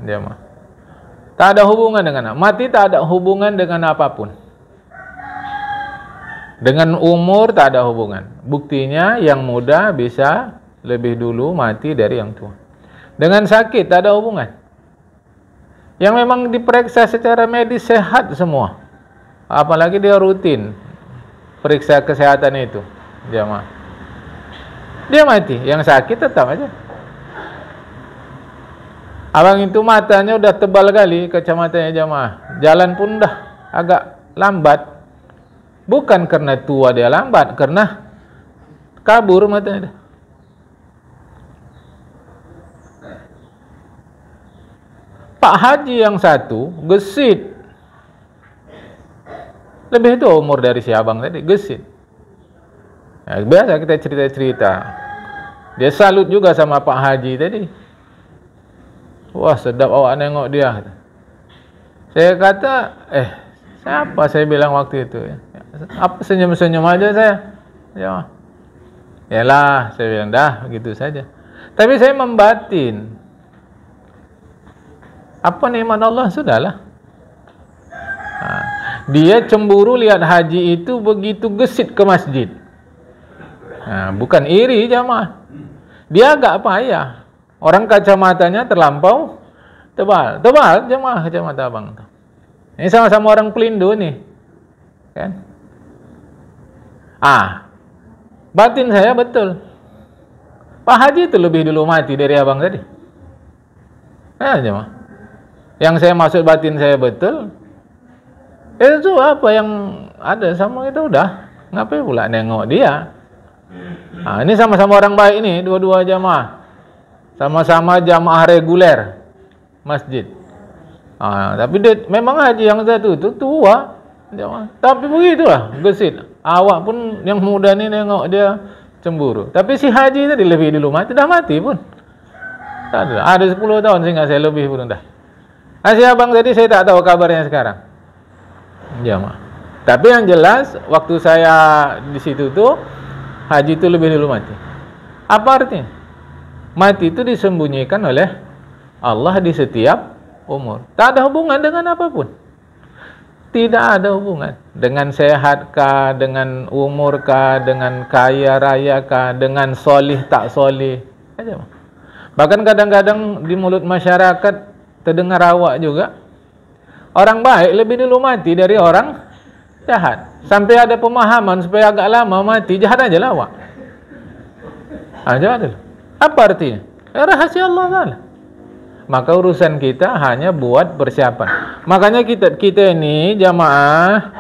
Speaker 1: Dia mah. Tak ada hubungan dengan mati, tak ada hubungan dengan apapun. Dengan umur tak ada hubungan. Buktinya yang muda bisa lebih dulu mati dari yang tua. Dengan sakit tak ada hubungan. Yang memang diperiksa secara medis sehat semua. Apalagi dia rutin periksa kesehatan itu. Dia mati, yang sakit tetap aja. Abang itu matanya udah tebal kali kacamatanya jamaah. Jalan pun dah agak lambat. Bukan karena tua dia lambat, karena kabur matanya dah. Pak Haji yang satu gesit. Lebih tua umur dari si abang tadi, gesit. Biasa kita cerita-cerita. Dia salut juga sama Pak Haji tadi. Wah, sedap awak nengok dia. Saya kata, siapa saya bilang waktu itu? Apa senyum-senyum aja saya? Yalah, saya bilang dah begitu saja. Tapi saya membatin. Apa nikmat Allah? Sudahlah. Dia cemburu lihat haji itu begitu gesit ke masjid. Bukan iri jamaah. Dia agak payah. Orang kacamatanya terlampau tebal jemaah kacamata abang. Ini sama-sama orang Pelindo nih, kan? Batin saya betul. Pak Haji itu lebih dulu mati dari abang tadi. Jemaah. Yang saya maksud batin saya betul. Itu apa yang ada sama itu udah. Ngapain pula nengok dia? Ini sama-sama orang baik nih, dua-dua jemaah. Sama-sama jamaah reguler masjid. Tapi dia memang haji yang satu tu tua. Tapi begitulah gesit. Awak pun yang muda ni tengok dia cemburu. Tapi si haji tadi lebih dulu mati, dah mati pun. Tak ada 10 tahun sehingga saya lebih pun dah. Si abang tadi saya tak tahu kabarnya sekarang. Jemaah. Tapi yang jelas waktu saya di situ tu haji itu lebih dulu mati. Apa artinya? Mati itu disembunyikan oleh Allah di setiap umur. Tak ada hubungan dengan apapun. Tidak ada hubungan dengan sehatkah, dengan umurkah, dengan kaya rayakah, dengan solih tak solih. Bahkan kadang-kadang di mulut masyarakat terdengar awak juga, orang baik lebih dulu mati dari orang jahat. Sampai ada pemahaman supaya agak lama mati, jahat aja lah awak. Jahat dulu. Apa artinya? Rahasia Allah Ta'ala. Maka urusan kita hanya buat persiapan. Makanya kita ini jamaah,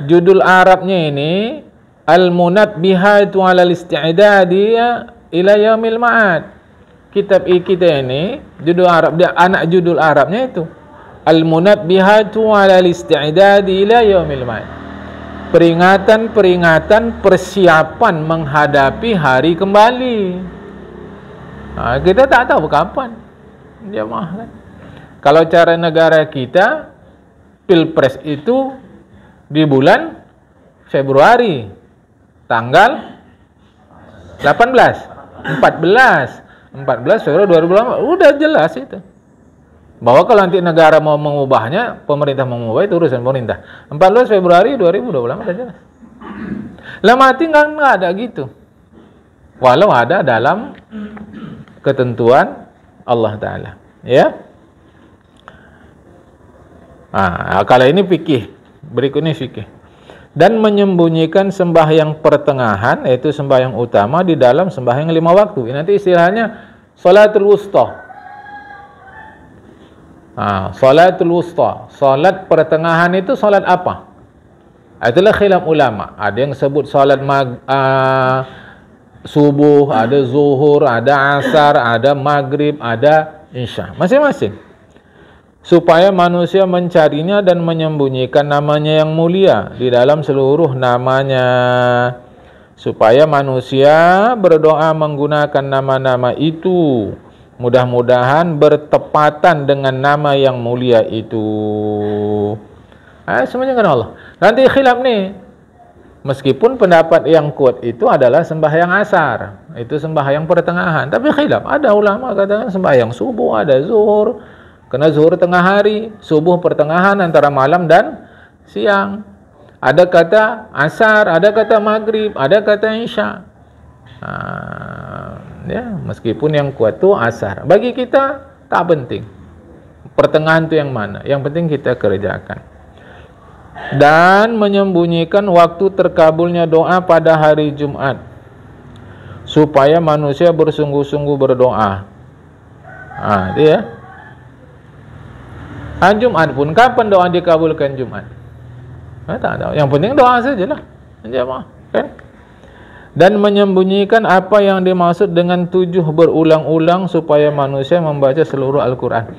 Speaker 1: judul Arabnya ini Al-Munabbihat 'alal Isti'dadi ila Yaumil Ma'ad. Kitab kita ini judul Arab, dia anak judul Arabnya itu Al-Munabbihat 'alal Isti'dadi ila Yaumil Ma'ad. Peringatan-peringatan persiapan menghadapi hari kembali. Kita tak tahu kapan. Jemaah kan. Kalau cara negara kita, Pilpres itu di bulan Februari tanggal 14 Februari 2018. Udah jelas itu. Bahwa kalau nanti negara mau mengubahnya, pemerintah mau mengubah, itu urusan pemerintah. 14 Februari 2020 udah jelas. Lah mati enggak ada gitu. Walau ada dalam ketentuan Allah Ta'ala, ya. Kalau ini fikih, berikutnya fikih. Dan menyembunyikan sembahyang pertengahan, yaitu sembahyang utama di dalam sembahyang 5 waktu. Ini nanti istilahnya salatul wusta. Salatul wusta, salat pertengahan itu salat apa? Itulah khilaf ulama. Ada yang sebut salat subuh, ada zuhur, ada asar, ada maghrib, ada isya, masing-masing. Supaya manusia mencarinya dan menyembunyikan namanya yang mulia di dalam seluruh namanya. Supaya manusia berdoa menggunakan nama-nama itu. Mudah-mudahan bertepatan dengan nama yang mulia itu. Semuanya kan Allah. Nanti khilaf nih. Meskipun pendapat yang kuat itu adalah sembahyang asar, itu sembahyang pertengahan. Tapi khilaf, ada ulama katakan sembahyang subuh, ada zuhur, kena zuhur tengah hari, subuh pertengahan antara malam dan siang. Ada kata asar, ada kata maghrib, ada kata isya. Ya, meskipun yang kuat itu asar. Bagi kita tak penting. Pertengahan itu yang mana? Yang penting kita kerjakan. Dan menyembunyikan waktu terkabulnya doa pada hari Jumat supaya manusia bersungguh-sungguh berdoa. Dia Jumat pun kapan doa dikabulkan Jumat? Tak tahu. Yang penting doa sajalah. Kan? Dan menyembunyikan apa yang dimaksud dengan 7 berulang-ulang supaya manusia membaca seluruh Al-Quran.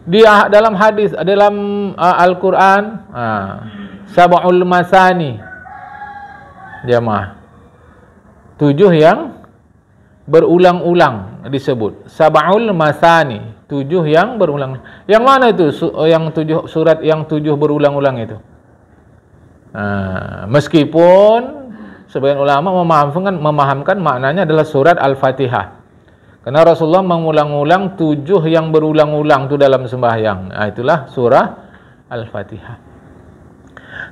Speaker 1: Dia dalam hadis, dalam Al-Quran, sab'ul masani, jemaah, 7 yang berulang-ulang disebut sab'ul masani, 7 yang berulang. Yang mana itu yang 7 surat yang 7 berulang-ulang itu? Meskipun sebagian ulama memahamkan maknanya adalah surat Al-Fatihah. Karena Rasulullah mengulang-ulang 7 yang berulang-ulang itu dalam sembahyang. Itulah surah Al-Fatihah.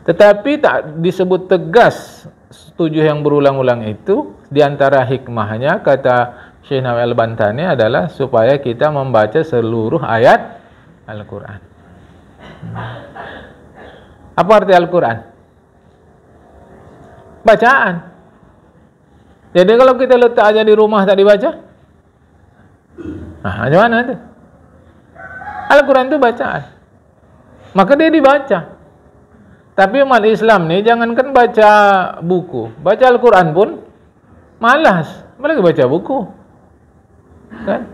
Speaker 1: Tetapi tak disebut tegas 7 yang berulang-ulang itu. Di antara hikmahnya, kata Syekh Nawawi Al-Bantani, adalah supaya kita membaca seluruh ayat Al-Quran. Apa arti Al-Quran? Bacaan. Jadi kalau kita letak aja di rumah tak dibaca, macam mana itu? Al-Quran itu bacaan, maka dia dibaca. Tapi umat Islam ni jangankan baca buku, baca Al-Quran pun malas, apalagi baca buku. Kan?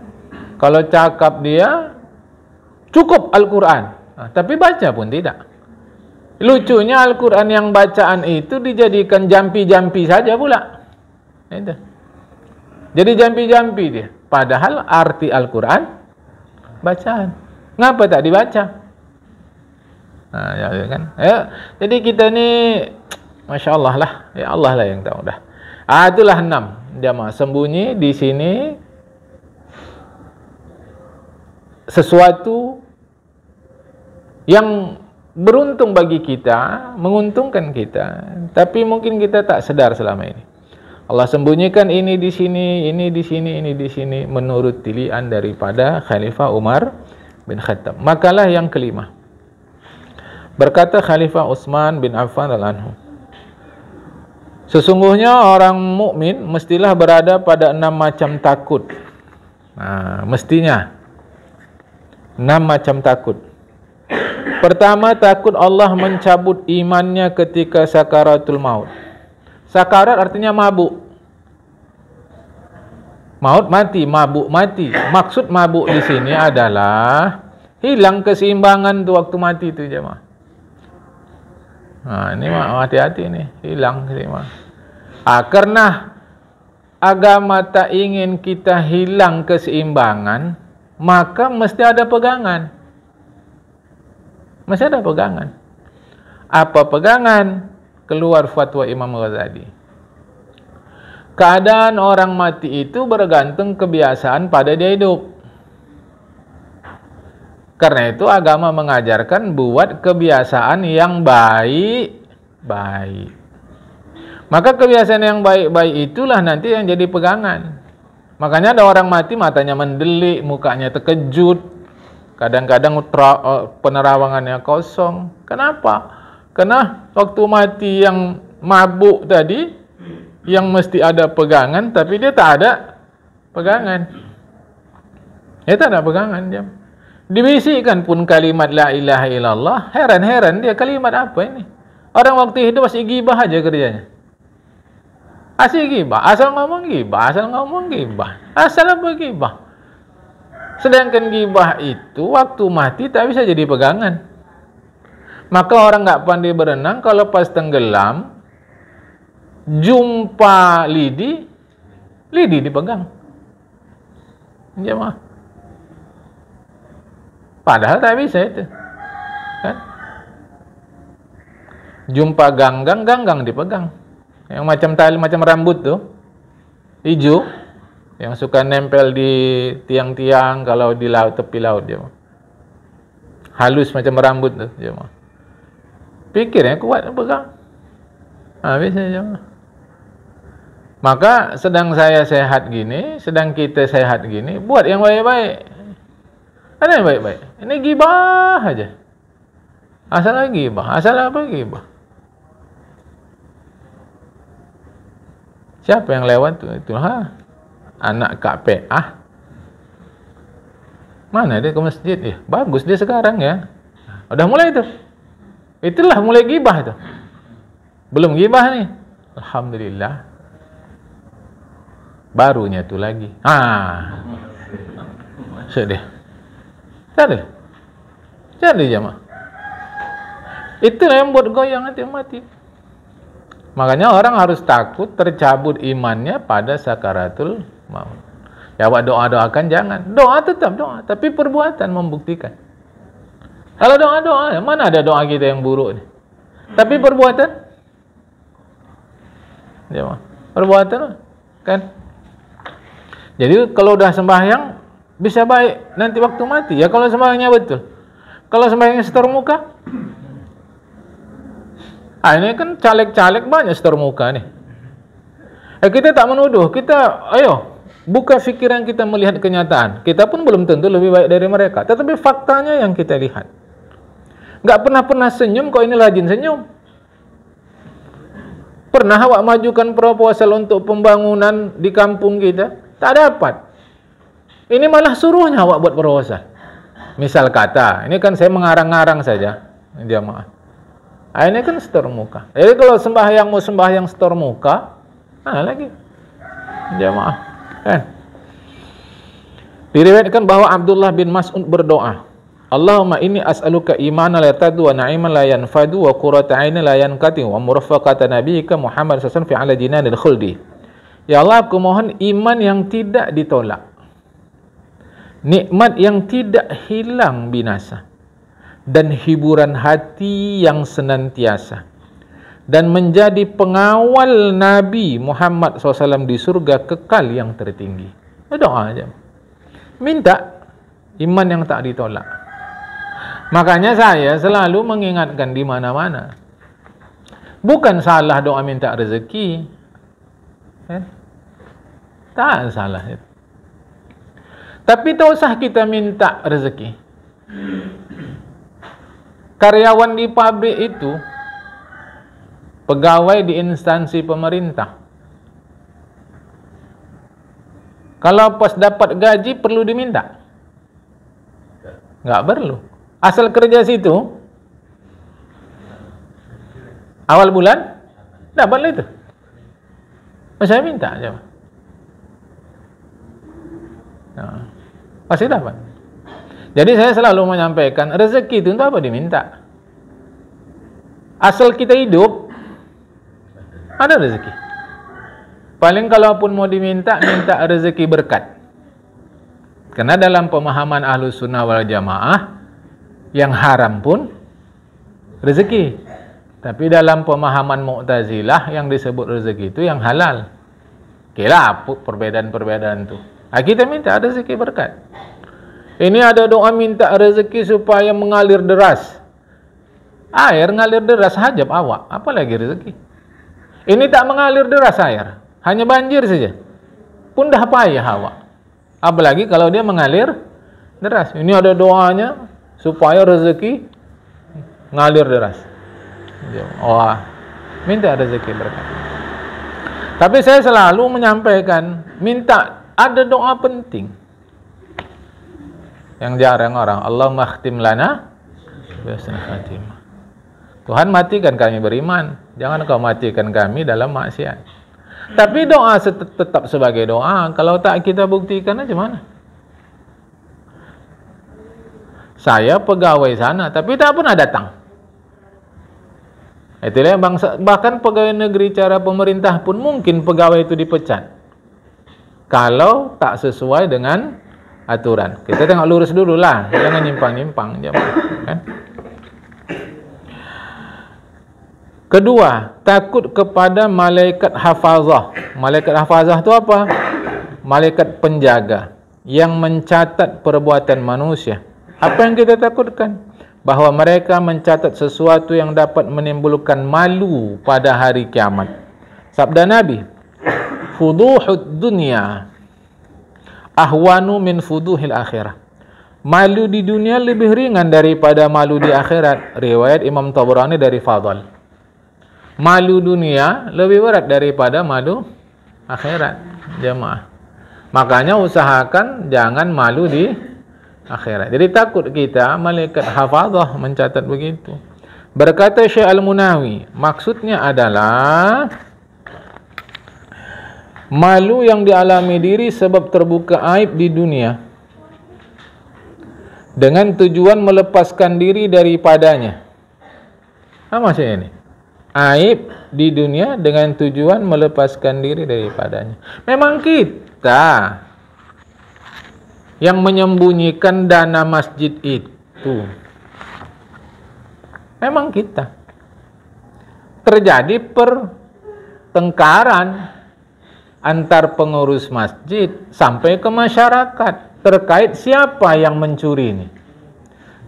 Speaker 1: Kalau cakap dia cukup Al-Quran, Tapi baca pun tidak. Lucunya Al-Quran yang bacaan itu dijadikan jampi-jampi saja pula. Itu. Jadi jampi-jampi dia. Padahal arti Al-Quran bacaan. Ngapa tak dibaca? Nah, ya kan? Ya, jadi kita ni, Masya Allah lah. Ya Allah lah yang tahu dah. Itulah 6 jamaah. Sembunyi di sini sesuatu yang beruntung bagi kita, menguntungkan kita, tapi mungkin kita tak sedar selama ini. Allah sembunyikan ini di sini, ini di sini, ini di sini, menurut tilian daripada Khalifah Umar bin Khattab. Makalah yang kelima. Berkata Khalifah Utsman bin Affan radhiyallahu anhu, sesungguhnya orang mukmin mestilah berada pada 6 macam takut. Mestinya 6 macam takut. Pertama, takut Allah mencabut imannya ketika sakaratul maut. Sakarat artinya mabuk. Maut mati, mabuk mati. Maksud mabuk di sini adalah hilang keseimbangan tu waktu mati tu jemaah. Ini hati-hati ni, hilang keseimbangan. Karena agama tak ingin kita hilang keseimbangan, maka mesti ada pegangan. Masih ada pegangan. Apa pegangan? Keluar fatwa Imam Ghazali. Keadaan orang mati itu bergantung kebiasaan pada dia hidup. Karena itu agama mengajarkan buat kebiasaan yang baik-baik. Maka kebiasaan yang baik-baik itulah nanti yang jadi pegangan. Makanya ada orang mati matanya mendelik, mukanya terkejut. Kadang-kadang penerawangannya kosong. Kenapa? Karena waktu mati yang mabuk tadi, yang mesti ada pegangan, tapi dia tak ada pegangan. Dia tak ada pegangan. Dibisikkan pun kalimat la ilaha illallah, heran-heran dia kalimat apa ini? Orang waktu hidup masih gibah aja kerjanya. Asal gibah, asal ngomong gibah, asal ngomong gibah, asal apa gibah. Sedangkan gibah itu waktu mati tak bisa jadi pegangan. Maka orang tak pandai berenang, kalau pas tenggelam jumpa lidi dipegang. Jemaah. Padahal tak bisa itu. Kan? Jumpa ganggang dipegang. Yang macam tali, macam rambut tu, hijau, yang suka nempel di tiang-tiang kalau di laut, tepi laut dia. Halus macam rambut tu dia. Pikirnya kuat pegang. Bisa je. Maka sedang saya sehat gini, sedang kita sehat gini, buat yang baik-baik. Ada yang baik-baik. Ini gibah aja. Asal lagi gibah, asal apa gibah. Siapa yang lewat tu? Itulah anak Kak PA. Mana dia ke masjid? Bagus dia sekarang ya. Udah mulai tu. Itulah mulai gibah tu. Belum gibah ni. Alhamdulillah. Barunya tu lagi. Sedih. Sedih. Jadi jemaah. Itulah yang buat goyang hati mati. Makanya orang harus takut tercabut imannya pada sakaratul maut. Ya, buat doa-doakan jangan. Doa tetap doa, tapi perbuatan membuktikan. Kalau doa-doa, mana ada doa kita yang buruk ni? Tapi perbuatan, ya, perbuatan kan. Jadi kalau dah sembahyang bisa baik nanti waktu mati. Ya kalau sembahyangnya betul. Kalau sembahyangnya setor muka, ini kan caleg-caleg banyak setor muka nih. Kita tak menuduh, kita buka fikiran kita melihat kenyataan. Kita pun belum tentu lebih baik dari mereka, tetapi faktanya yang kita lihat. Enggak pernah senyum, kok ini rajin senyum. Pernah awak majukan proposal untuk pembangunan di kampung kita? Tak dapat. Ini malah suruhnya awak buat proposal. Misal kata, ini kan saya mengarang-arang saja, jamaah. Ini kan setor muka. Jadi kalau sembahyang setor muka, lagi jamaah. Kan? Diriwayatkan bahwa Abdullah bin Mas'ud berdoa, Allahumma inni as'aluka imanan la yartaddu wa na'iman la yanfadu wa qurrata 'ainin la yanqati wa murafaqata nabiyyika Muhammad sallallahu alaihi wasallam fi 'ala jinanil khuldi. Ya Allah, aku mohon iman yang tidak ditolak, nikmat yang tidak hilang binasa, dan hiburan hati yang senantiasa, dan menjadi pengawal Nabi Muhammad SAW di surga kekal yang tertinggi. Doa aja, minta iman yang tak ditolak. Makanya saya selalu mengingatkan di mana-mana, bukan salah doa minta rezeki, tak salah itu. Tapi tak usah kita minta rezeki. Karyawan di pabrik itu, pegawai di instansi pemerintah, kalau pas dapat gaji perlu diminta? Enggak perlu. Asal kerja situ, awal bulan dapat itu. Saya minta aja. Nah, pasti dapat. Jadi saya selalu menyampaikan, rezeki itu untuk apa diminta? Asal kita hidup, ada rezeki. Paling kalaupun mau diminta, minta rezeki berkat. Karena dalam pemahaman Ahlus Sunnah wal Jamaah, yang haram pun rezeki. Tapi dalam pemahaman Mu'tazilah, yang disebut rezeki itu yang halal. Kira perbedaan-perbedaan itu. Nah, kita minta rezeki berkat. Ini ada doa minta rezeki supaya mengalir deras. Air ngalir deras hajab awak, apalagi rezeki. Ini tak mengalir deras air, hanya banjir saja, pun dah payah awak. Apalagi kalau dia mengalir deras. Ini ada doanya supaya rezeki ngalir deras. Wah, minta rezeki berkat. Tapi saya selalu menyampaikan, minta ada doa penting yang jarang orang. Allahumma khtim lana bi husnil khatimah. Tuhan, matikan kami beriman, jangan kau matikan kami dalam maksiat. Tapi doa tetap sebagai doa. Kalau tak kita buktikan aja mana? Saya pegawai sana, tapi tak pernah datang. Itulah bangsa, bahkan pegawai negeri cara pemerintah pun mungkin pegawai itu dipecat kalau tak sesuai dengan aturan. Kita tengok lurus dulu lah, jangan nyimpang-nyimpang, kan? Kedua, takut kepada malaikat hafazah. Malaikat hafazah itu apa? Malaikat penjaga yang mencatat perbuatan manusia. Apa yang kita takutkan? Bahawa mereka mencatat sesuatu yang dapat menimbulkan malu pada hari kiamat. Sabda Nabi, fuduhud dunya ahwanu min fuduhil akhirah. Malu di dunia lebih ringan daripada malu di akhirat. Riwayat Imam Tabrani dari Fadl. Malu dunia lebih berat daripada malu akhirat, jemaah. Makanya usahakan jangan malu di akhirat. Jadi takut kita, malaikat hafazah mencatat begitu. Berkata Syekh Al-Munawi, maksudnya adalah malu yang dialami diri sebab terbuka aib di dunia dengan tujuan melepaskan diri daripadanya. Apa maksudnya ini? Aib di dunia dengan tujuan melepaskan diri daripadanya. Memang kita yang menyembunyikan dana masjid itu, memang kita. Terjadi pertengkaran antar pengurus masjid sampai ke masyarakat terkait siapa yang mencuri ini.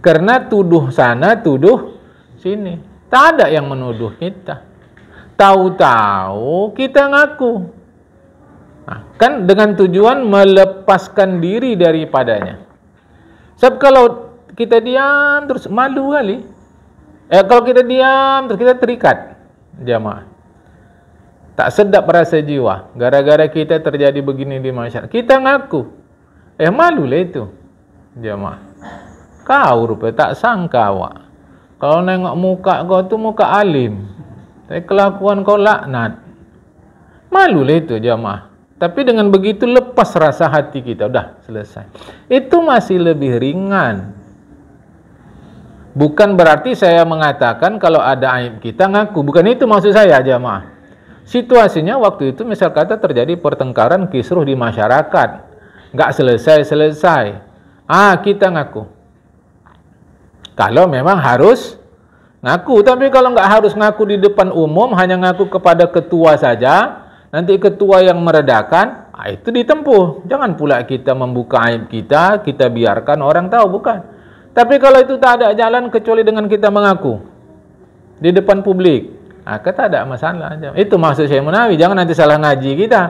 Speaker 1: Karena tuduh sana, tuduh sini. Tak ada yang menuduh kita. Tahu-tahu kita ngaku. Nah, kan dengan tujuan melepaskan diri daripadanya. Sebab kalau kita diam terus malu kali. Kalau kita diam terus kita terikat, jamaah. Tak sedap rasa jiwa. Gara-gara kita terjadi begini di masyarakat. Kita ngaku. Malu lah itu, jamaah. Kau rupanya tak sangka awak. Kalau nengok muka kau tu muka alim, tapi kelakuan kau laknat. Malu lah itu, jamaah. Tapi dengan begitu lepas rasa hati kita, udah selesai. Itu masih lebih ringan Bukan berarti saya mengatakan kalau ada aib kita ngaku. Bukan itu maksud saya, jamaah. Situasinya waktu itu misal kata terjadi pertengkaran kisruh di masyarakat. Nggak selesai-selesai. Kita ngaku. Kalau memang harus ngaku. Tapi kalau nggak harus ngaku di depan umum, hanya ngaku kepada ketua saja, nanti ketua yang meredakan, itu ditempuh. Jangan pula kita membuka aib kita biarkan orang tahu, bukan. Tapi kalau itu tak ada jalan kecuali dengan kita mengaku di depan publik, tak ada masalah. Itu maksud Syekh Munawi. Jangan nanti salah ngaji kita.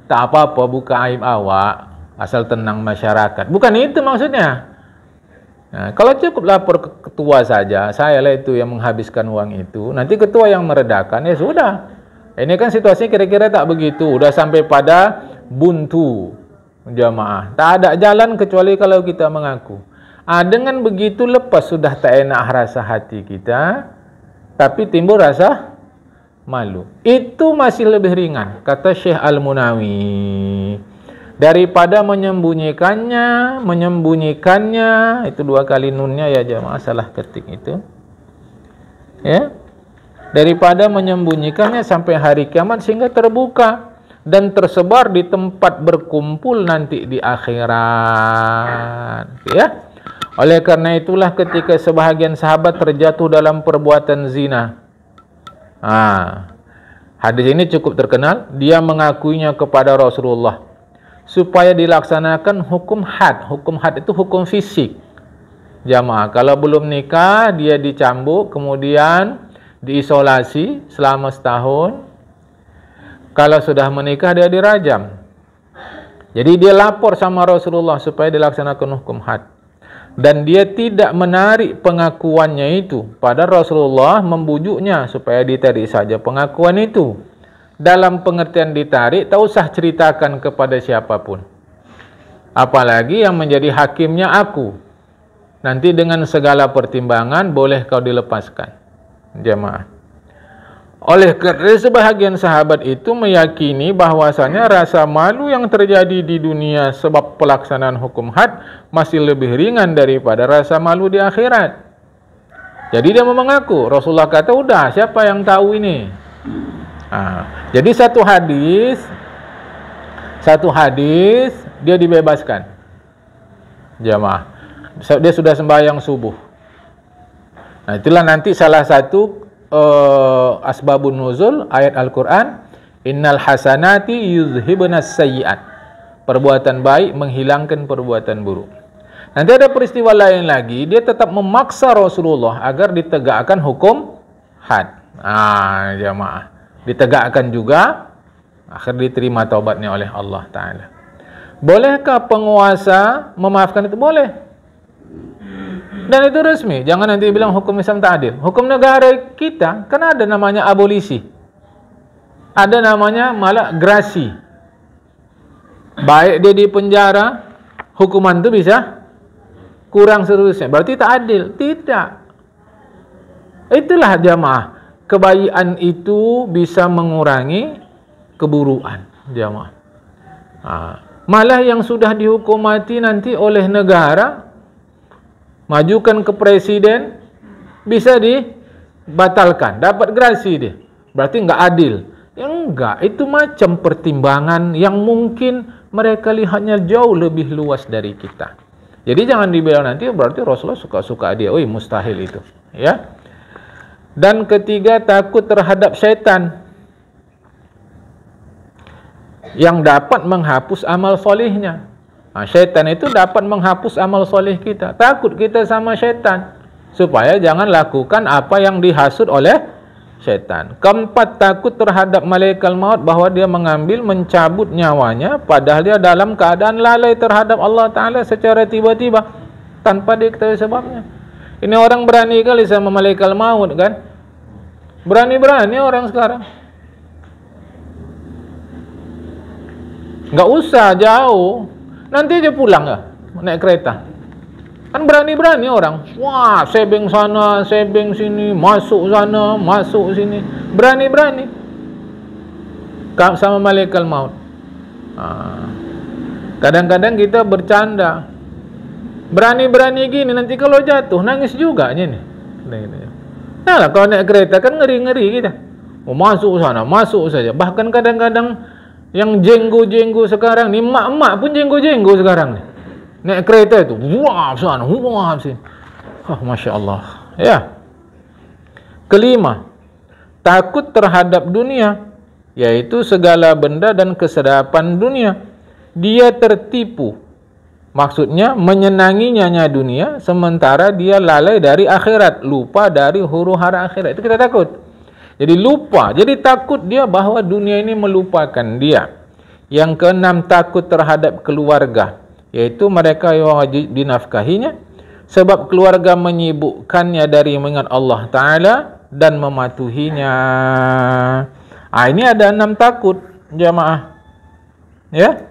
Speaker 1: Tak apa-apa buka aib awak, asal tenang masyarakat. Bukan itu maksudnya. Nah, kalau cukup lapor ke ketua saja, saya lah itu yang menghabiskan uang itu. Nanti ketua yang meredakan, ya sudah. Ini kan situasinya kira-kira tak begitu. Udah sampai pada buntu jamaah. Tak ada jalan kecuali kalau kita mengaku. Dengan begitu lepas sudah tak enak rasa hati kita, tapi timbul rasa malu. Itu masih lebih ringan, kata Syekh Al-Munawi, daripada menyembunyikannya, itu 2 kali nunnya ya jamaah, salah ketik itu. Ya. Daripada menyembunyikannya sampai hari kiamat sehingga terbuka dan tersebar di tempat berkumpul nanti di akhirat. Ya. Oleh karena itulah ketika sebahagian sahabat terjatuh dalam perbuatan zina. Hadis ini cukup terkenal. Dia mengakuinya kepada Rasulullah supaya dilaksanakan hukum had. Hukum had itu hukum fisik. Jamaah, kalau belum nikah dia dicambuk, kemudian diisolasi selama setahun. Kalau sudah menikah dia dirajam. Jadi dia lapor sama Rasulullah supaya dilaksanakan hukum had. Dan dia tidak menarik pengakuannya itu. Padahal Rasulullah membujuknya supaya ditarik saja pengakuan itu. Dalam pengertian ditarik, tak usah ceritakan kepada siapapun. Apalagi yang menjadi hakimnya aku. Nanti dengan segala pertimbangan boleh kau dilepaskan. Jamaah. Oleh karena sebahagian sahabat itu meyakini bahwasanya rasa malu yang terjadi di dunia sebab pelaksanaan hukum had masih lebih ringan daripada rasa malu di akhirat. Jadi dia mengaku. Rasulullah kata, udah siapa yang tahu ini? Jadi satu hadis dia dibebaskan. Jamaah. Dia sudah sembahyang subuh. Nah, itulah nanti salah satu asbabun nuzul ayat Al-Quran, innal hasanati yuzhibunas sayyi'at. Perbuatan baik menghilangkan perbuatan buruk. Nanti ada peristiwa lain lagi, dia tetap memaksa Rasulullah agar ditegakkan hukum had. Jamaah. Ditegakkan juga, akhir diterima taubatnya oleh Allah Ta'ala. Bolehkah penguasa memaafkan itu? Boleh. Dan itu resmi. Jangan nanti bilang hukum Islam tak adil. Hukum negara kita kan ada namanya abolisi. Ada namanya malah grasi. Baik dia di penjara, hukuman itu bisa kurang seterusnya. Berarti tak adil. Tidak. Itulah jamaah. Kebaikan itu bisa mengurangi keburukan. Jamaah. Malah yang sudah dihukum mati nanti oleh negara, majukan ke presiden, bisa dibatalkan, dapat grasi dia. Berarti enggak adil. Ya enggak, itu macam pertimbangan yang mungkin mereka lihatnya jauh lebih luas dari kita. Jadi jangan dibilang nanti berarti Rasulullah suka-suka dia. Mustahil itu, ya. Dan ketiga, takut terhadap syaitan yang dapat menghapus amal solehnya. Syaitan itu dapat menghapus amal soleh kita. Takut kita sama syaitan supaya jangan lakukan apa yang dihasut oleh syaitan. Keempat, takut terhadap malaikat maut, bahwa dia mengambil, mencabut nyawanya padahal dia dalam keadaan lalai terhadap Allah Ta'ala secara tiba-tiba tanpa diketahui sebabnya. Ini orang berani kali sama malaikat maut kan? Berani-berani orang sekarang. Nggak usah jauh, nanti aja pulang ya, naik kereta. Kan berani-berani orang. Wah, sebeng sana, sebeng sini, masuk sana, masuk sini. Berani-berani. Sama malaikat maut. Kadang-kadang kita bercanda. Berani-berani gini, nanti kalau jatuh nangis juga nih. Nah lah, kalau naik kereta kan ngeri-ngeri kita. Oh, masuk sana, masuk saja. Bahkan kadang-kadang yang jenggo-jenggo sekarang ni, mak-mak pun jenggo-jenggo sekarang ni. Naik kereta itu, wah sana, wah sini. Masya Allah. Ya. Kelima, takut terhadap dunia, yaitu segala benda dan kesedapan dunia. Dia tertipu. Maksudnya menyenanginya dunia, sementara dia lalai dari akhirat, lupa dari huru-hara akhirat. Itu kita takut. Jadi lupa, jadi takut dia bahawa dunia ini melupakan dia. Yang keenam, takut terhadap keluarga, yaitu mereka yang wajib dinafkahinya, sebab keluarga menyibukkannya dari mengingat Allah Ta'ala dan mematuhinya. Ini ada 6 takut, jamaah. Ya,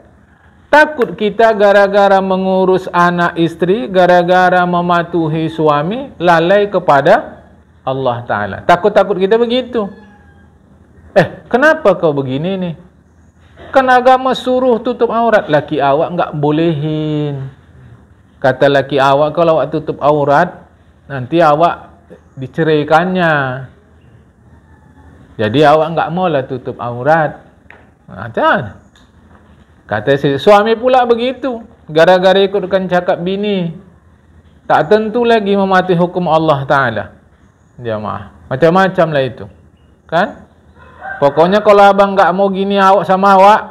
Speaker 1: takut kita gara-gara mengurus anak istri, gara-gara mematuhi suami, lalai kepada Allah Ta'ala. Takut-takut kita begitu. Kenapa kau begini nih? Kan agama suruh tutup aurat. Laki awak enggak bolehin. Kata laki awak, kalau awak tutup aurat, nanti awak diceraikannya. Jadi awak enggak maulah tutup aurat. Macam kata si suami pula begitu. Gara-gara ikutkan cakap bini, tak tentu lagi mematuhi hukum Allah Ta'ala. Jamaah, macam-macam lah itu. Kan? Pokoknya kalau abang enggak mau gini awak sama awak,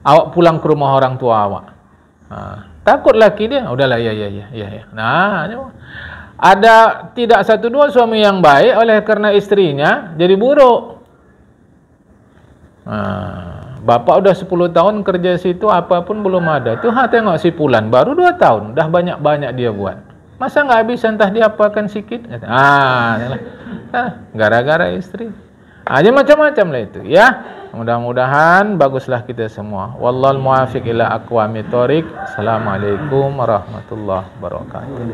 Speaker 1: awak pulang ke rumah orang tua awak. Takut laki dia, udahlah, ya. Nah, ada tidak satu dua suami yang baik oleh karena istrinya jadi buruk. Bapak udah 10 tahun kerja situ, apapun belum ada. Tuh tengok si Pulan, baru 2 tahun, dah banyak-banyak dia buat. Masa nggak habis entah diapakan sikit? Gara-gara istri. Aja macam-macam lah itu, ya. Mudah-mudahan baguslah kita semua. Wallahul muwaffiq ila aqwamit thoriq. Assalamualaikum warahmatullahi wabarakatuh.